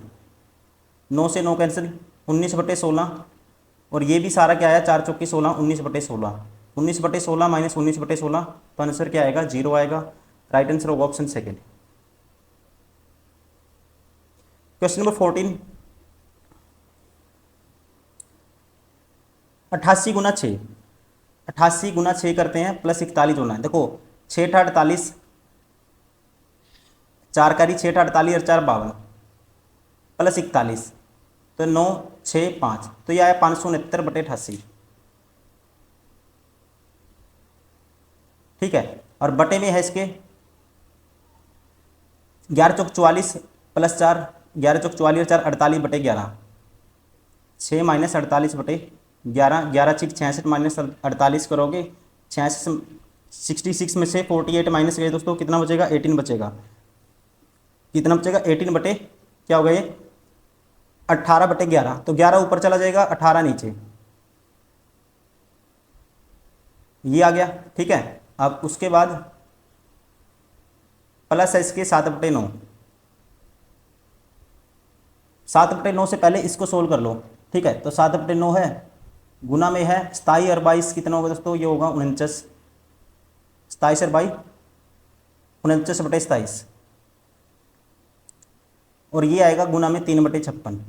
9 से 9 कैंसिल, 19/16, और ये भी सारा क्या आया 4 चौकी 16, 19/16, 19/16 माइनस 19/16, तो आंसर क्या आएगा 0 आएगा। राइट आंसर होगा ऑप्शन सेकेंड। क्वेश्चन नंबर 14, 88 गुना 6, 88 गुना 6 करते हैं प्लस 41 होना है। देखो 6 था 48, 4 करी 6 था 48 और 4 52 प्लस 41, तो 9 6 5, तो ये आया 569/88। ठीक है, और बटे में है इसके 11 चौक 44 प्लस 4, 11 चौक 44 और 4 48/11, 6 माइनस 48/11, 11 6 66 माइनस 48 करोगे, 66 में से 48 माइनस करिए दोस्तों, कितना बचेगा 18 बचेगा। कितना बचेगा 18 बटे क्या होगा ये 18/11, तो 11 ऊपर चला जाएगा 18 नीचे, ये आ गया। ठीक है, अब उसके बाद प्लस है इसके 7/9, 7/9 से पहले इसको सोल्व कर लो। ठीक है, तो 7/9 है, गुना में है 27 और 22, कितना होगा दोस्तों, ये होगा 49, 27 और 22 49/27, और ये आएगा गुना में 3/56,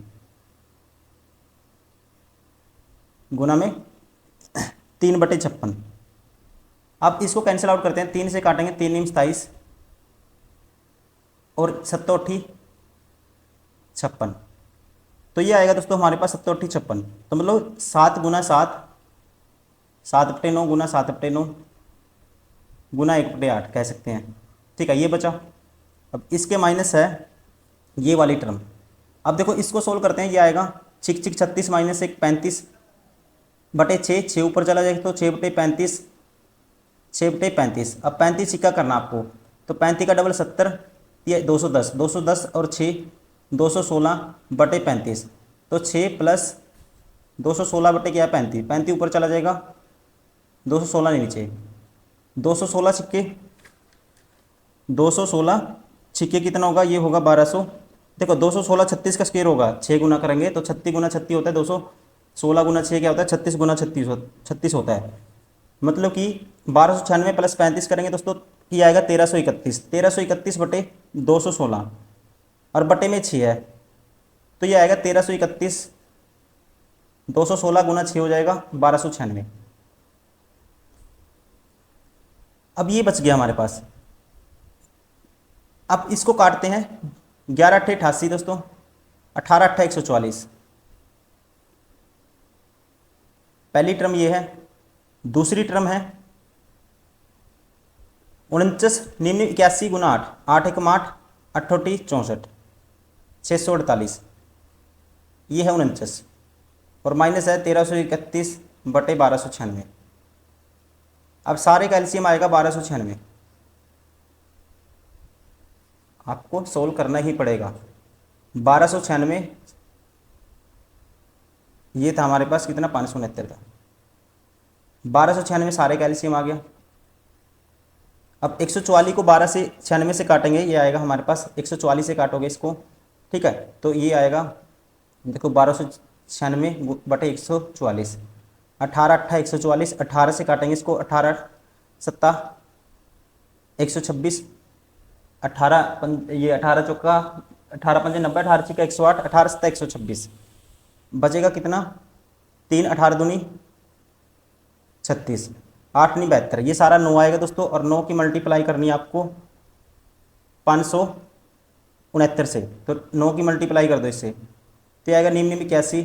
गुना में 3/56। अब इसको कैंसिल आउट करते हैं, 3 से काटेंगे, 3 × 27 और 7 56, तो ये आएगा दोस्तों हमारे पास 7 56, तो मतलब 7 गुना 7, 7/9 गुना 7/9 गुना 1/8 कह सकते हैं। ठीक है, ये बचा। अब इसके माइनस है ये वाली टर्म। अब देखो इसको सोल्व करते हैं, ये आएगा 6 6 36 माइनस 1 35/6, 6 ऊपर चला जाएगा तो 6/35, 6/35। अब 35 सिक्का करना आपको, तो 35 का डबल 70, ये 210, 210 और 6 216/35, तो 6 प्लस 216 बटे क्या 35, 35 ऊपर चला जाएगा 216 नीचे, 216 छिक्के 216 छिक्के कितना होगा, ये होगा 1200। देखो 216 36 का स्क्वायर होगा, 6 गुना करेंगे तो 36 गुना 36 होता है 216 गुना 6 क्या होता है 36 गुना 36 होता है। मतलब कि 1296 प्लस 35 करेंगे दोस्तों, ये आएगा 1331, 1331/216 और बटे में 6 है, तो ये आएगा 1331, 216 गुना 6 हो जाएगा 1296। अब ये बच गया हमारे पास। अब इसको काटते हैं, 11 8 88 दोस्तों, 18 8 144, पहली टर्म ये है, दूसरी टर्म है 49 निम्न 81 गुना 8, 8 1 8, 8 64, 648, ये है 49, और माइनस है 1331/1296। अब सारे का एलसीएम आएगा 1296, आपको सोल्व करना ही पड़ेगा। 1296 ये था हमारे पास कितना 569 था, 1296 सारे का एलसीएम आ गया। अब 144 को 12 से 96 से काटेंगे, ये आएगा हमारे पास 144 से काटोगे इसको। ठीक है, तो ये आएगा देखो 1296/144, 18 8 144, 18 से काटेंगे इसको, 18 7 126, 18 ये 18 चौका 18 5 90, 18 6 108, 18 7 126, बचेगा कितना 3 18 दूनी 36, 8 नहीं 72, ये सारा 9 आएगा दोस्तों, और 9 की मल्टीप्लाई करनी है आपको 569 से, तो 9 की मल्टीप्लाई कर दो इससे, तो आएगा निम्न में 81,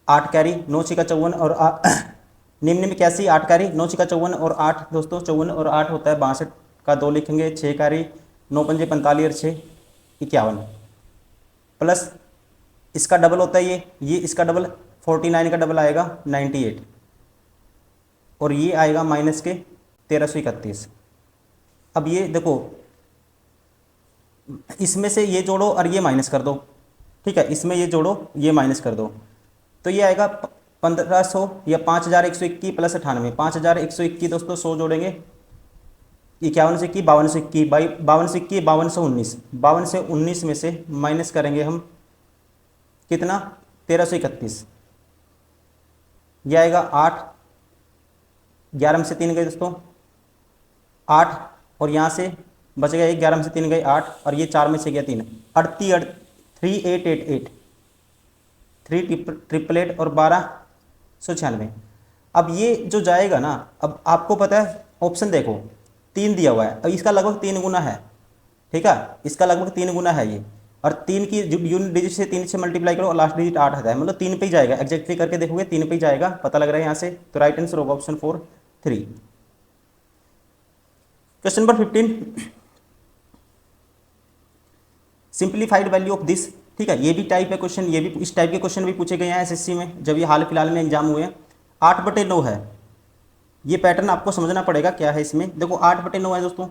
8 कैरी 9 6 54 और निम्न में 81 8 कैरी 9 6 54 और 8 दोस्तों 54 और 8 होता है 62 का 2 लिखेंगे, 6 कैरी 9 5 45 और 6 51, प्लस इसका डबल होता है ये इसका डबल 49 का डबल आएगा 98, और ये आएगा माइनस के 1331। अब ये देखो इसमें से ये जोड़ो और ये माइनस कर दो। ठीक है, इसमें ये जोड़ो ये माइनस कर दो, तो ये आएगा 1500 या 5121 प्लस 98, 5121 दोस्तों 100 जोड़ेंगे 51 से 51, 52 से 51, 52 से 51, 52 से 19, 52 से 19 में से माइनस करेंगे हम कितना 1331, यह आएगा 8, 11 में से 3 गए दोस्तों 8 और यहाँ से बच गया 11 में से 3 गए 8 और ये 4 में से गया 3, 3888, 3 और 1296। अब ये जो जाएगा ना, अब आपको पता है ऑप्शन देखो 3 दिया हुआ है, अब इसका लगभग 3 गुना है, ठीक है, इसका लगभग 3 गुना है ये, और 3 की यूनिट डिजिट से 3 से मल्टीप्लाई करो और लास्ट डिजिट 8 आता है, मतलब 3 पे ही जाएगा, एग्जैक्टली करके देखोगे 3 पे ही जाएगा, पता लग रहा है यहाँ से। तो राइट आंसर होगा option 4 3। Question number 15, simplified value of this, ठीक है, ये भी टाइप है क्वेश्चन, ये भी इस टाइप के क्वेश्चन भी पूछे गए हैं एसएससी में, जब ये हाल फिलहाल में एग्जाम हुए हैं। 8/9 है, ये पैटर्न आपको समझना पड़ेगा क्या है इसमें। देखो 8/9 है दोस्तों,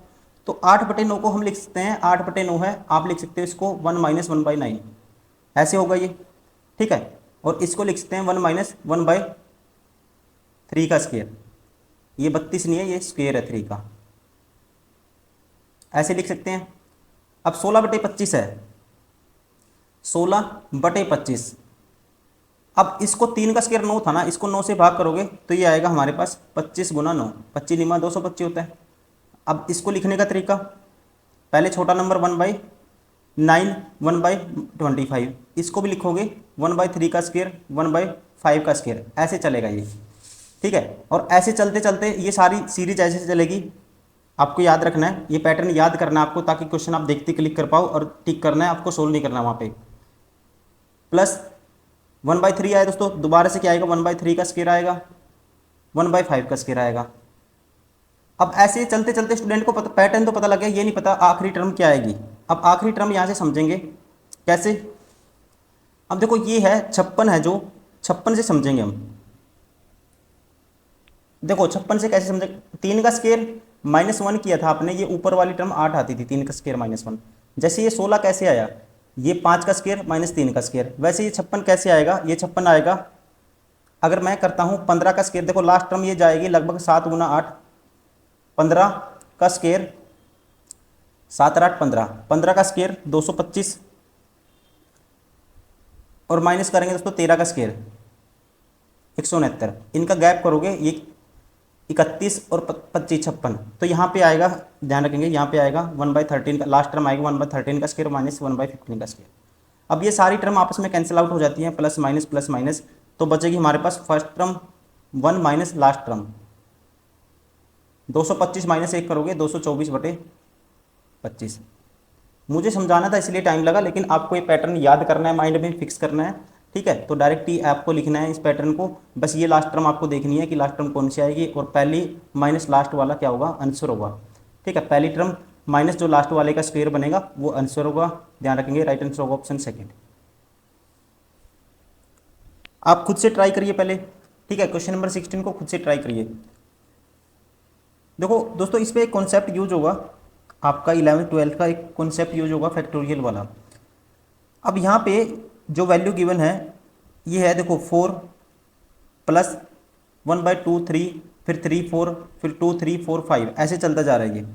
तो 8/9 को हम लिख सकते हैं, 8/9 है, आप लिख सकते हो इसको 1 - 1/9, ऐसे होगा ये, ठीक है, और इसको लिख सकते हैं 1 - 1/3 का स्क्वायर, ये 32 नहीं है, ये स्क्वायर है 3 का, ऐसे लिख सकते हैं। अब 16/25 है, 16/25, अब इसको 3 का स्क्वायर 9 था ना, इसको 9 से भाग करोगे तो ये आएगा हमारे पास 25 × 9, 25 निमा 225 होता है। अब इसको लिखने का तरीका, पहले छोटा नंबर 1/9, 1/25, इसको भी लिखोगे 1/3 का स्क्वायर, 1/5 का स्क्वायर, ऐसे चलेगा ये, ठीक है। और ऐसे चलते चलते ये सारी सीरीज ऐसे चलेगी, आपको याद रखना है, ये पैटर्न याद करना है आपको, ताकि क्वेश्चन आप देखते क्लिक कर पाओ और टिक करना है आपको, सोल्व नहीं करना वहाँ पे। प्लस 1/3 आया दोस्तों, दोबारा से क्या आएगा, 1/3 का स्क्वायर आएगा, 1/5 का स्क्वायर आएगा। अब ऐसे चलते चलते स्टूडेंट को पता, पैटर्न तो पता लग गया, ये नहीं पता आखिरी टर्म क्या आएगी। अब आखिरी टर्म यहाँ से समझेंगे कैसे, अब देखो ये है 56 है, जो 56 से समझेंगे हम, देखो 56 से कैसे समझेंगे, 3 का स्क्वायर -1 किया था आपने, ये ऊपर वाली टर्म 8 आती थी, 3 का स्क्वायर -1, जैसे ये 16 कैसे आया, ये 5 का स्क्वायर -3 का स्क्वायर, वैसे ये 56 कैसे आएगा, ये 56 आएगा, अगर मैं करता हूँ 15 का स्क्वायर, देखो लास्ट टर्म ये जाएगी लगभग 7 × 8, 15 का स्क्वायर 7 और 8 15, 15 का स्क्वायर 225, और माइनस करेंगे दोस्तों 13 का स्क्वायर 169, इनका गैप करोगे ये 31 और 25 56, तो यहाँ पे आएगा, ध्यान रखेंगे यहाँ पे आएगा 1/13 का, लास्ट टर्म आएगा 1/13 का स्क्वायर माइनस 1/15 का स्क्वायर। अब ये सारी टर्म आपस में कैंसिल आउट हो जाती हैं, प्लस माइनस, तो बचेगी हमारे पास first term 1 minus last term, 225 -1 करोगे 224/25। मुझे समझाना था इसलिए टाइम लगा, लेकिन आपको ये पैटर्न याद करना है, माइंड में फिक्स करना है, ठीक है। तो डायरेक्ट ही आपको लिखना है इस पैटर्न को, बस ये लास्ट टर्म आपको देखनी है कि लास्ट टर्म कौन सी आएगी, और पहली माइनस लास्ट वाला क्या होगा, आंसर होगा, ठीक है। पहली टर्म माइनस जो लास्ट वाले का स्क्वायर बनेगा वो आंसर होगा, ध्यान रखेंगे, राइट आंसर होगा ऑप्शन सेकेंड। आप खुद से ट्राई करिए पहले, ठीक है, क्वेश्चन नंबर 16 को खुद से ट्राई करिए। देखो दोस्तों इस पर एक कॉन्सेप्ट यूज होगा, आपका 11th 12th का एक कॉन्सेप्ट यूज होगा फैक्टोरियल वाला। अब यहाँ पे जो वैल्यू गिवन है ये है, देखो 4 + 1/2 3, फिर 3 4, फिर 2 3 4 5, ऐसे चलता जा रहा है ये।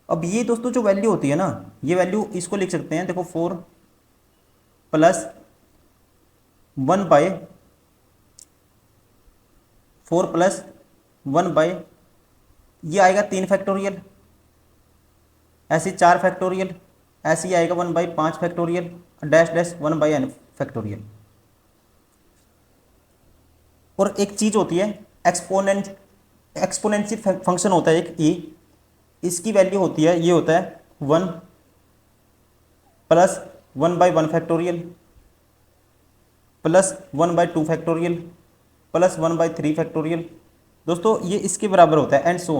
अब ये दोस्तों जो वैल्यू होती है ना, ये वैल्यू इसको लिख सकते हैं, देखो 4 + 1/, ये आएगा 3 फैक्टोरियल, ऐसे 4 फैक्टोरियल, ऐसे ही आएगा 1/5 factorial, dash dash 1/n factorial. और एक चीज़ होती है एक्सपोनेंशियल फंक्शन होता है एक e, इसकी वैल्यू होती है, ये होता है 1 + 1/1 factorial plus 1/2 factorial plus 1/3 factorial. दोस्तों ये इसके बराबर होता है, एंड सो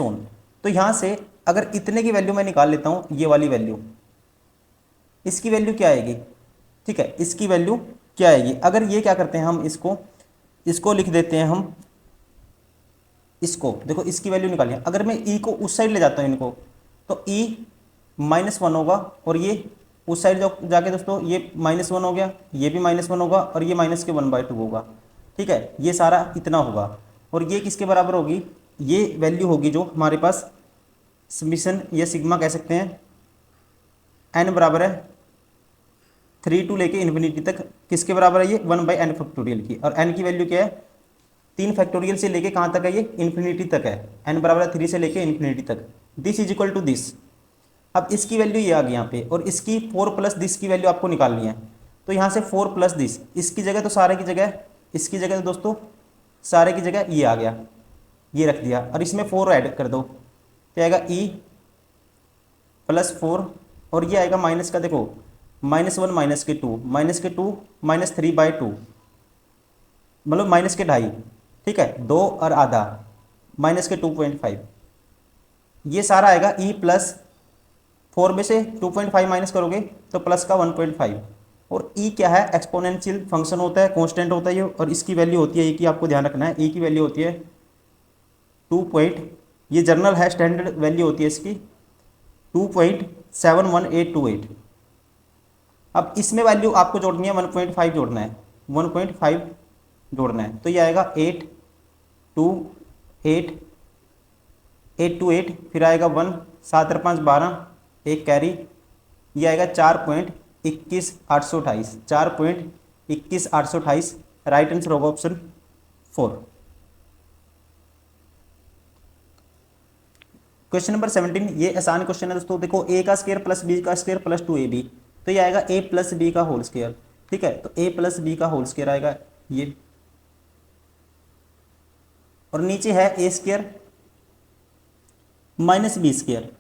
ऑन। तो यहाँ से अगर इतने की वैल्यू मैं निकाल लेता हूँ, ये वाली वैल्यू, इसकी वैल्यू क्या आएगी, ठीक है, इसकी वैल्यू क्या आएगी, अगर ये क्या करते हैं हम इसको लिख देते हैं हम, इसको देखो इसकी वैल्यू निकालिए, अगर मैं ई को उस साइड ले जाता हूँ इनको, तो ई -1 होगा, और ये उस साइड जाके दोस्तों ये -1 हो गया, ये भी -1 होगा, और ये माइनस के 1/2 होगा, ठीक है, ये सारा इतना होगा। और ये किसके बराबर होगी, ये वैल्यू होगी जो हमारे पास समीशन या सिग्मा कह सकते हैं, n बराबर है 3 to लेके इन्फिनिटी तक, किसके बराबर है ये 1/n फैक्टोरियल की, और n की वैल्यू क्या है 3 फैक्टोरियल से लेके कहाँ तक है, ये इन्फिनिटी तक है, n बराबर 3 से लेके इन्फिनिटी तक। This is equal to this. अब इसकी वैल्यू ये आ गई यहाँ पे, और इसकी 4 प्लस दिस की वैल्यू आपको निकालनी है। तो यहाँ से 4 प्लस दिस, इसकी जगह तो सारे की जगह, इसकी जगह तो दोस्तों सारे की जगह ये आ गया, ये रख दिया, और इसमें 4 ऐड कर दो, तो आएगा e +4, और ये आएगा माइनस का, देखो -1 -2 -3/2, मतलब -2.5, ठीक है, 2 और आधा -2.5, ये सारा आएगा e +4 में से 2.5 माइनस करोगे तो प्लस का 1.5। और e क्या है, एक्सपोनेंशियल फंक्शन होता है, कांस्टेंट होता है ये, और इसकी वैल्यू होती है e की, आपको ध्यान रखना है, e की वैल्यू होती है 2 ये जर्नल है, स्टैंडर्ड वैल्यू होती है इसकी 2.71828। अब इसमें वैल्यू आपको जोड़नी है 1.5 जोड़ना है, 1.5 जोड़ना है, तो ये आएगा 8 2 8 8 2 8, फिर आएगा 1 7 और 5 12, एक कैरी, ये आएगा 4.21828, 4.21828। राइट आंसर होगा ऑप्शन 4। क्वेश्चन नंबर 17, ये आसान क्वेश्चन है दोस्तों। देखो a का स्क्वायर प्लस b का स्क्वायर प्लस 2ab, तो ये आएगा a प्लस b का होल स्क्वायर, ठीक है, तो a प्लस b का होल स्क्वायर आएगा ये, और नीचे है a square minus B square,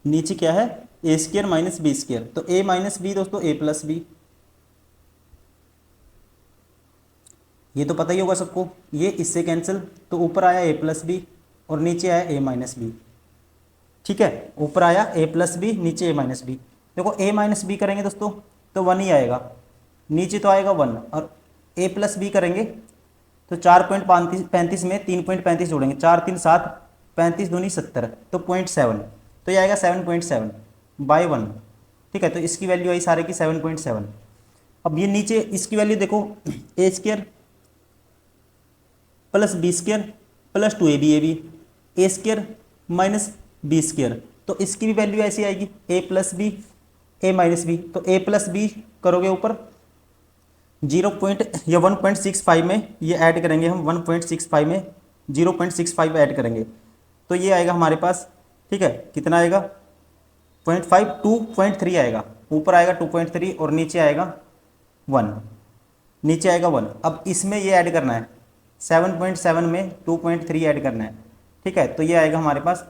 नीचे क्या है a square minus B square, तो a माइनस बी दोस्तों a प्लस बी, ये तो पता ही होगा सबको, ये इससे कैंसिल, तो ऊपर आया a प्लस बी और नीचे आया a माइनस बी, ठीक है, ऊपर आया a प्लस बी, नीचे a माइनस बी। देखो a माइनस बी करेंगे दोस्तों तो 1 ही आएगा, नीचे तो आएगा 1, और a प्लस बी करेंगे तो 4.35 में 3.35 जोड़ेंगे, 4 3 7 35 दूनी 70, तो 0.7, तो ये आएगा 7.7/1, ठीक है, तो इसकी वैल्यू आई सारे की 7.7। अब ये नीचे इसकी वैल्यू देखो, a square plus B square plus 2ab a square minus B square, तो इसकी भी वैल्यू ऐसी आएगी a plus B a minus B, तो a प्लस बी करोगे ऊपर 1.65 में ये ऐड करेंगे हम, 1.65 में 0.65 ऐड करेंगे, तो ये आएगा हमारे पास, ठीक है, कितना आएगा 0.5 2.3 आएगा, ऊपर आएगा 2.3 और नीचे आएगा 1, नीचे आएगा 1। अब इसमें ये ऐड करना है 7.7 में 2.3 ऐड करना है, ठीक है, तो ये आएगा हमारे पास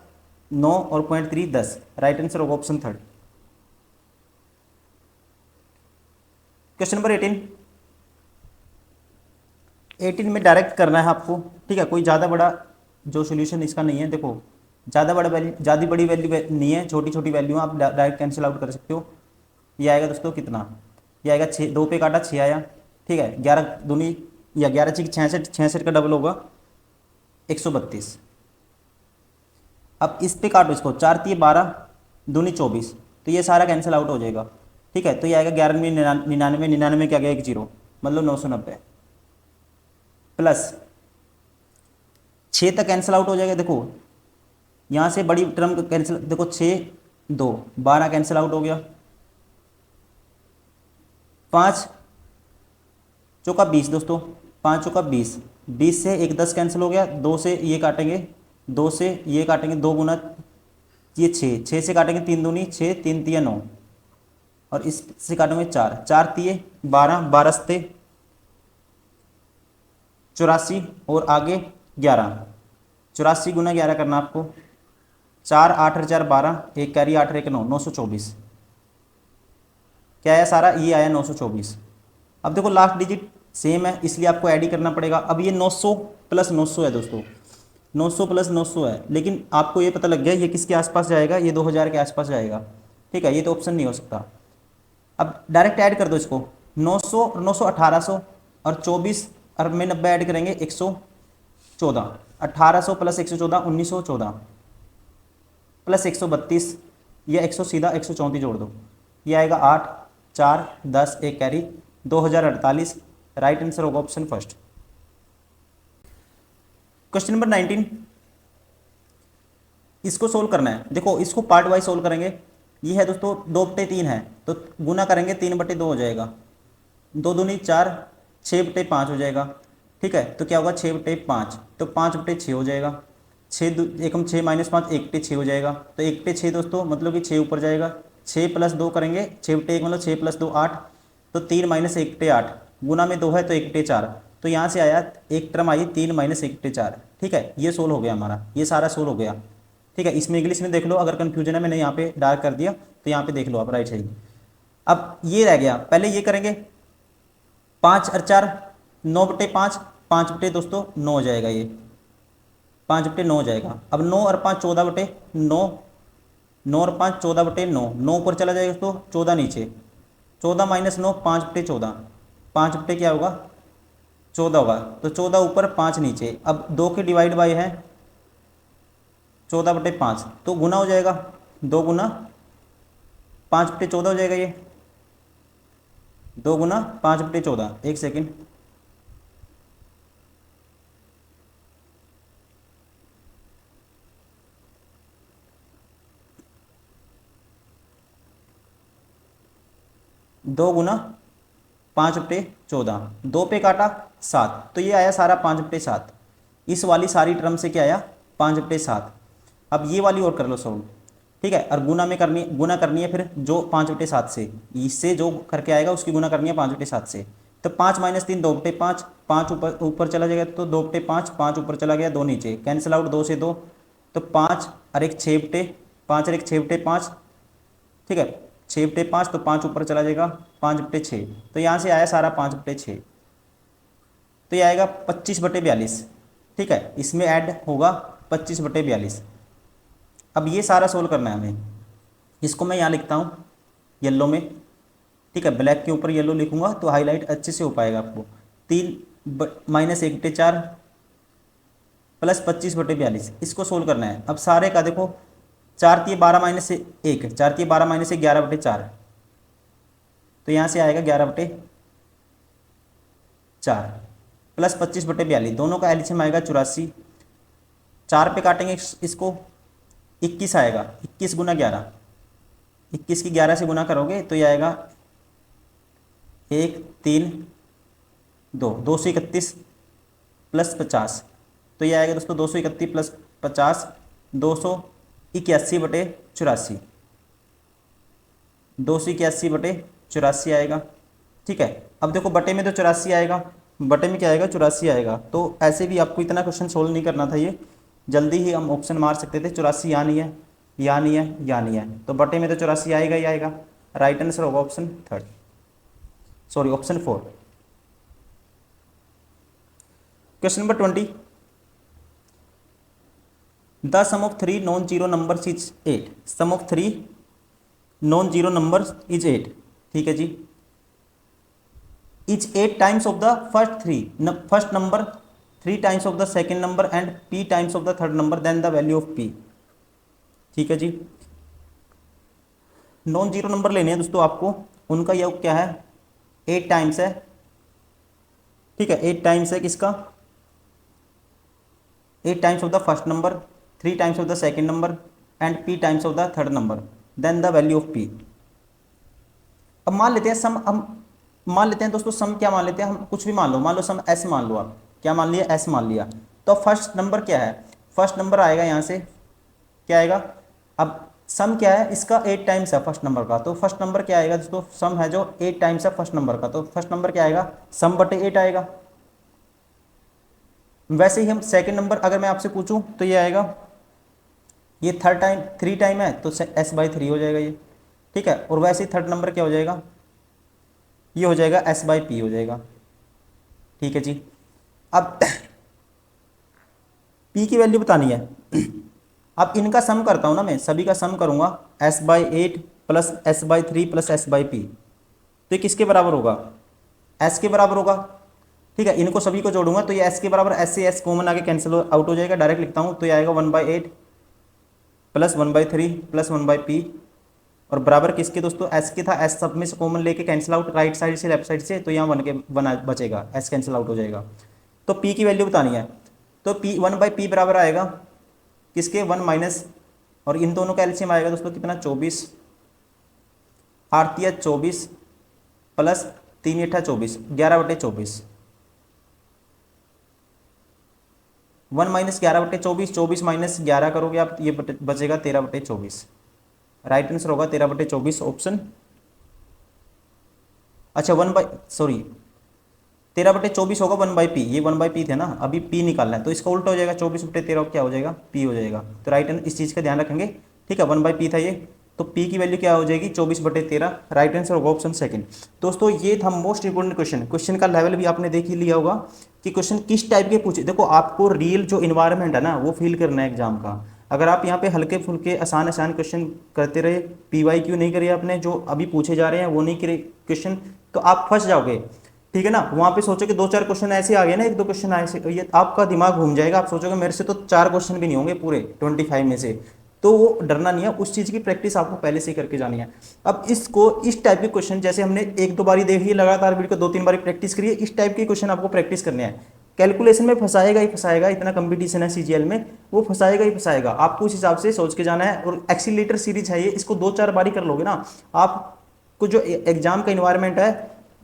9 और 0.3 10। राइट आंसर होगा ऑप्शन 3। क्वेश्चन नंबर 18 में डायरेक्ट करना है आपको, ठीक है, कोई ज़्यादा बड़ा जो सोल्यूशन इसका नहीं है। देखो ज़्यादा बड़ी वैल्यू नहीं है, छोटी छोटी वैल्यू आप डायरेक्ट कैंसिल आउट कर सकते हो। ये आएगा दोस्तों कितना, ये आएगा 6, 2 पे काटा 6 आया, ठीक है, 11 दूनी या 11 6 66, 66 का डबल होगा 132। अब इस पे काटो इसको, 4 3 12 दूनी 24, तो ये सारा कैंसिल आउट हो जाएगा, ठीक है, तो ये आएगा 11 99 99 क्या गया 1 0, मतलब 990 प्लस 6 तक कैंसिल आउट हो जाएगा। देखो यहाँ से बड़ी टर्म कैंसिल, देखो 6 2 12 कैंसिल आउट हो गया, 5 चौका 20 दोस्तों, 5 चौका 20, 20 से 1 10 कैंसिल हो गया, 2 से ये काटेंगे, 2 से ये काटेंगे, 2 गुना ये 6, 6 से काटेंगे 3 दूनी 6, 3 तिया 9, और इससे काटेंगे 4, 4 तिये 12, 12 सते 84 और आगे 11, 84 गुना 11 करना आपको, 4 8 और 4 12, एक कैरी 8 1 9, 924। क्या आया सारा, ये आया 924। अब देखो लास्ट डिजिट सेम है इसलिए आपको ऐड ही करना पड़ेगा। अब ये 900 प्लस 900 है दोस्तों, 900 प्लस 900 है, लेकिन आपको ये पता लग गया ये किसके आसपास जाएगा, ये 2000 के आसपास जाएगा, ठीक है, ये तो ऑप्शन नहीं हो सकता। अब डायरेक्ट ऐड कर दो इसको, 900 900 1800 और 24 और में 90 ऐड करेंगे 114, 1800 प्लस 114 1914 प्लस 132, या 100 सीधा 134 जोड़ दो, ये आएगा 8 4 10 एक कैरी 2048। राइट आंसर होगा ऑप्शन फर्स्ट। क्वेश्चन नंबर 19, इसको सोल्व करना है। देखो इसको पार्ट वाइज सोल्व करेंगे। ये है दोस्तों 2/3 है, तो गुना करेंगे 3/2 हो जाएगा, 2 दूनी 4, 6/5 हो जाएगा, ठीक है, तो क्या होगा 6/5, तो 5/6 हो जाएगा। 6 6 -5 1/6 हो जाएगा, तो 1/6 दोस्तों मतलब कि 6 ऊपर जाएगा। 6 + 2 करेंगे, 6/1 मतलब 6 + 2 8, तो 3 - 1/8 गुना में 2 है तो 1/4, तो यहाँ से आया एक टर्म आई 3 - 1/4। ठीक है, ये सोल्व हो गया हमारा, ये सारा सोल्व हो गया। ठीक है, इसमें इंग्लिश में देख लो, अगर कन्फ्यूजन है मैंने यहाँ पे डार्क कर दिया तो यहाँ पे देख लो आप राइट साइड। अब ये रह गया, पहले ये करेंगे 5 और 4 9/5, 5 दोस्तों 9 हो जाएगा, ये 5/9 हो जाएगा। अब 9 और 5 14/9, 9 और 5 14/9, 9 ऊपर चला जाएगा दोस्तों, 14 नीचे, 14 - 9 5/14, 5 क्या होगा 14 होगा, तो 14 ऊपर 5 नीचे। अब 2 के डिवाइड बाई है 14/5, तो गुना हो जाएगा, 2 गुना 5/14 हो जाएगा, ये 2 गुना 5/14। एक सेकेंड, दो गुना 5/14, 2 पे काटा 7, तो ये आया सारा 5/7। इस वाली सारी टर्म से क्या आया 5/7। अब ये वाली और कर लो सॉल्व। ठीक है, और गुना करनी है फिर जो 5/7 से, इससे जो करके आएगा उसकी गुना करनी है 5/7 से। तो 5 - 3 2/5, 5 ऊपर ऊपर चला जाएगा तो 2/5, 5 ऊपर चला गया 2 नीचे, कैंसिल आउट 2 से 2, तो 5 और 1 6/5 और 1 6/5। ठीक है, 6/5, तो 5 ऊपर चला जाएगा 5/6, तो यहाँ से आया सारा 5/6, तो ये आएगा 25/42। ठीक है, इसमें ऐड होगा 25/42। अब ये सारा सोल्व करना है हमें, इसको मैं यहाँ लिखता हूँ येलो में। ठीक है, ब्लैक के ऊपर येलो लिखूंगा तो हाईलाइट अच्छे से हो पाएगा आपको। 3 - 1/4 प्लस 25/42, इसको सोल्व करना है। अब सारे का देखो, 4 × 12 - 1, 4 × 12 - 1 11/4, तो यहाँ से आएगा 11/4 प्लस 25/42, दोनों का एलसीएम आएगा 84। 4 पे काटेंगे इसको, 21 आएगा, 21 × 11, 21 की 11 से गुना करोगे तो ये आएगा 1 3 2, 231 प्लस 50, तो ये आएगा दोस्तों 231 प्लस 50 281/84, 281/84 आएगा। ठीक है, अब देखो बटे में तो 84 आएगा, बटे में क्या आएगा 84 आएगा, तो ऐसे भी आपको इतना क्वेश्चन सोल्व नहीं करना था, ये जल्दी ही हम ऑप्शन मार सकते थे। 84 यहाँ नहीं है, यहाँ नहीं है, यहाँ नहीं है, तो बटे में तो 84 आएगा ही आएगा। राइट आंसर होगा option 3, sorry option 4। Question number 20, the sum of 3 non zero numbers is 8, sum of 3 non zero numbers is 8। ठीक है जी, is 8 times of the first number, 3 times of the second number and p times of the third number, then the value of p। ठीक है जी, non zero number लेने हैं दोस्तों आपको, उनका योग क्या है 8 टाइम्स है। ठीक है, 8 टाइम्स है किसका, 8 times of the first number, 3 times of the second number and p times of the third number, then the value of p। अब मान लेते हैं सम, हम मान लेते हैं दोस्तों सम, क्या मान लेते हैं हम, कुछ भी मान लो, मान लो सम s मान लो, आप क्या मान लिया s मान लिया, तो फर्स्ट नंबर क्या है, फर्स्ट नंबर आएगा यहाँ से क्या आएगा, अब सम क्या है इसका 8 टाइम्स है फर्स्ट नंबर का, तो फर्स्ट नंबर क्या आएगा दोस्तों, सम है जो 8 टाइम्स है फर्स्ट नंबर का, तो फर्स्ट नंबर क्या आएगा सम बटे 8 आएगा। वैसे ही हम सेकंड नंबर अगर मैं आपसे पूछूं तो ये आएगा, ये 3 टाइम है तो s/3 हो जाएगा ये। ठीक है, और वैसे ही थर्ड नंबर क्या हो जाएगा, ये हो जाएगा s/p हो जाएगा। ठीक है जी, अब p की वैल्यू बतानी है। अब इनका सम करता हूँ ना, मैं सभी का सम करूँगा, s/8 plus s/3 plus s/p, तो ये किसके बराबर होगा s के बराबर होगा। ठीक है, इनको सभी को जोड़ूंगा तो ये s के बराबर, s से s कॉमन आके कैंसिल आउट हो जाएगा, डायरेक्ट लिखता हूँ तो ये आएगा 1/8 प्लस 1/3 प्लस 1/p, और बराबर किसके दोस्तों s के था, s सब में से कॉमन लेके कैंसिल आउट राइट साइड से लेफ्ट साइड से, तो यहाँ 1 बचेगा, s कैंसिल आउट हो जाएगा। तो p की वैल्यू बतानी है, तो p 1/p बराबर आएगा किसके 1 माइनस, और इन दोनों का एलसीएम आएगा दोस्तों कितना 24, 8 × 24 प्लस 3 × 8 = 24, 11/24। 1 माइनस 11/24, 24 माइनस 11 करोगे आप, ये बचेगा 13/24। राइट आंसर होगा 13/24 ऑप्शन। अच्छा 13/24 होगा 1/p, ये 1/p थे ना, अभी p निकालना है तो इसका उल्टा हो जाएगा, 24/13 क्या हो जाएगा, p हो जाएगा। तो राइट आंसर इस चीज़ का ध्यान रखेंगे, ठीक है। 1/p था ये, तो p की वैल्यू क्या हो जाएगी 24/13, राइट आंसर होगा ऑप्शन सेकंड। दोस्तों ये था मोस्ट इंपोर्टेंट क्वेश्चन। क्वेश्चन का लेवल भी आपने देख ही लिया होगा कि क्वेश्चन किस टाइप के पूछे। देखो आपको रियल जो इन्वायरमेंट है ना वो फील करना है एग्जाम का। अगर आप यहाँ पे हल्के फुल्के आसान आसान क्वेश्चन करते रहे, PYQ नहीं करिए आपने, जो अभी पूछे जा रहे हैं वो नहीं करे क्वेश्चन, तो आप फंस जाओगे, ठीक है ना। वहां पे सोचो कि 2-4 क्वेश्चन ऐसे आ गए ना, 1-2 क्वेश्चन ऐसे, ये आपका दिमाग घूम जाएगा, आप सोचोगे मेरे से तो 4 क्वेश्चन भी नहीं होंगे पूरे 25 में से। तो वो डरना नहीं है, उस चीज़ की प्रैक्टिस आपको पहले से ही करके जानी है। अब इसको इस टाइप के क्वेश्चन, जैसे हमने 1-2 बारी देखी लगातार वीडियो को 2-3 बारी प्रैक्टिस करिए, इस टाइप के क्वेश्चन आपको प्रैक्टिस करने हैं। कैलकुलेशन में फंसाएगा ही फंसाएगा, इतना कंपटीशन है CGL में, वो फंसाएगा ही फंसाएगा। आपको उस हिसाब से सोच के जाना है। और एक्सीलेटर सीरीज है ये, इसको 2-4 बारी कर लोगे ना, आपको जो एग्जाम का इन्वायरमेंट है,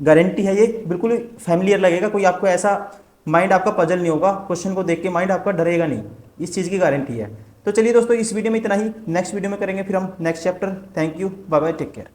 गारंटी है ये बिल्कुल फैमिलियर लगेगा। कोई आपको ऐसा माइंड आपका पजल नहीं होगा, क्वेश्चन को देख के माइंड आपका डरेगा नहीं, इस चीज़ की गारंटी है। तो चलिए दोस्तों इस वीडियो में इतना ही, नेक्स्ट वीडियो में करेंगे फिर हम next chapter. Thank you, bye bye, take care.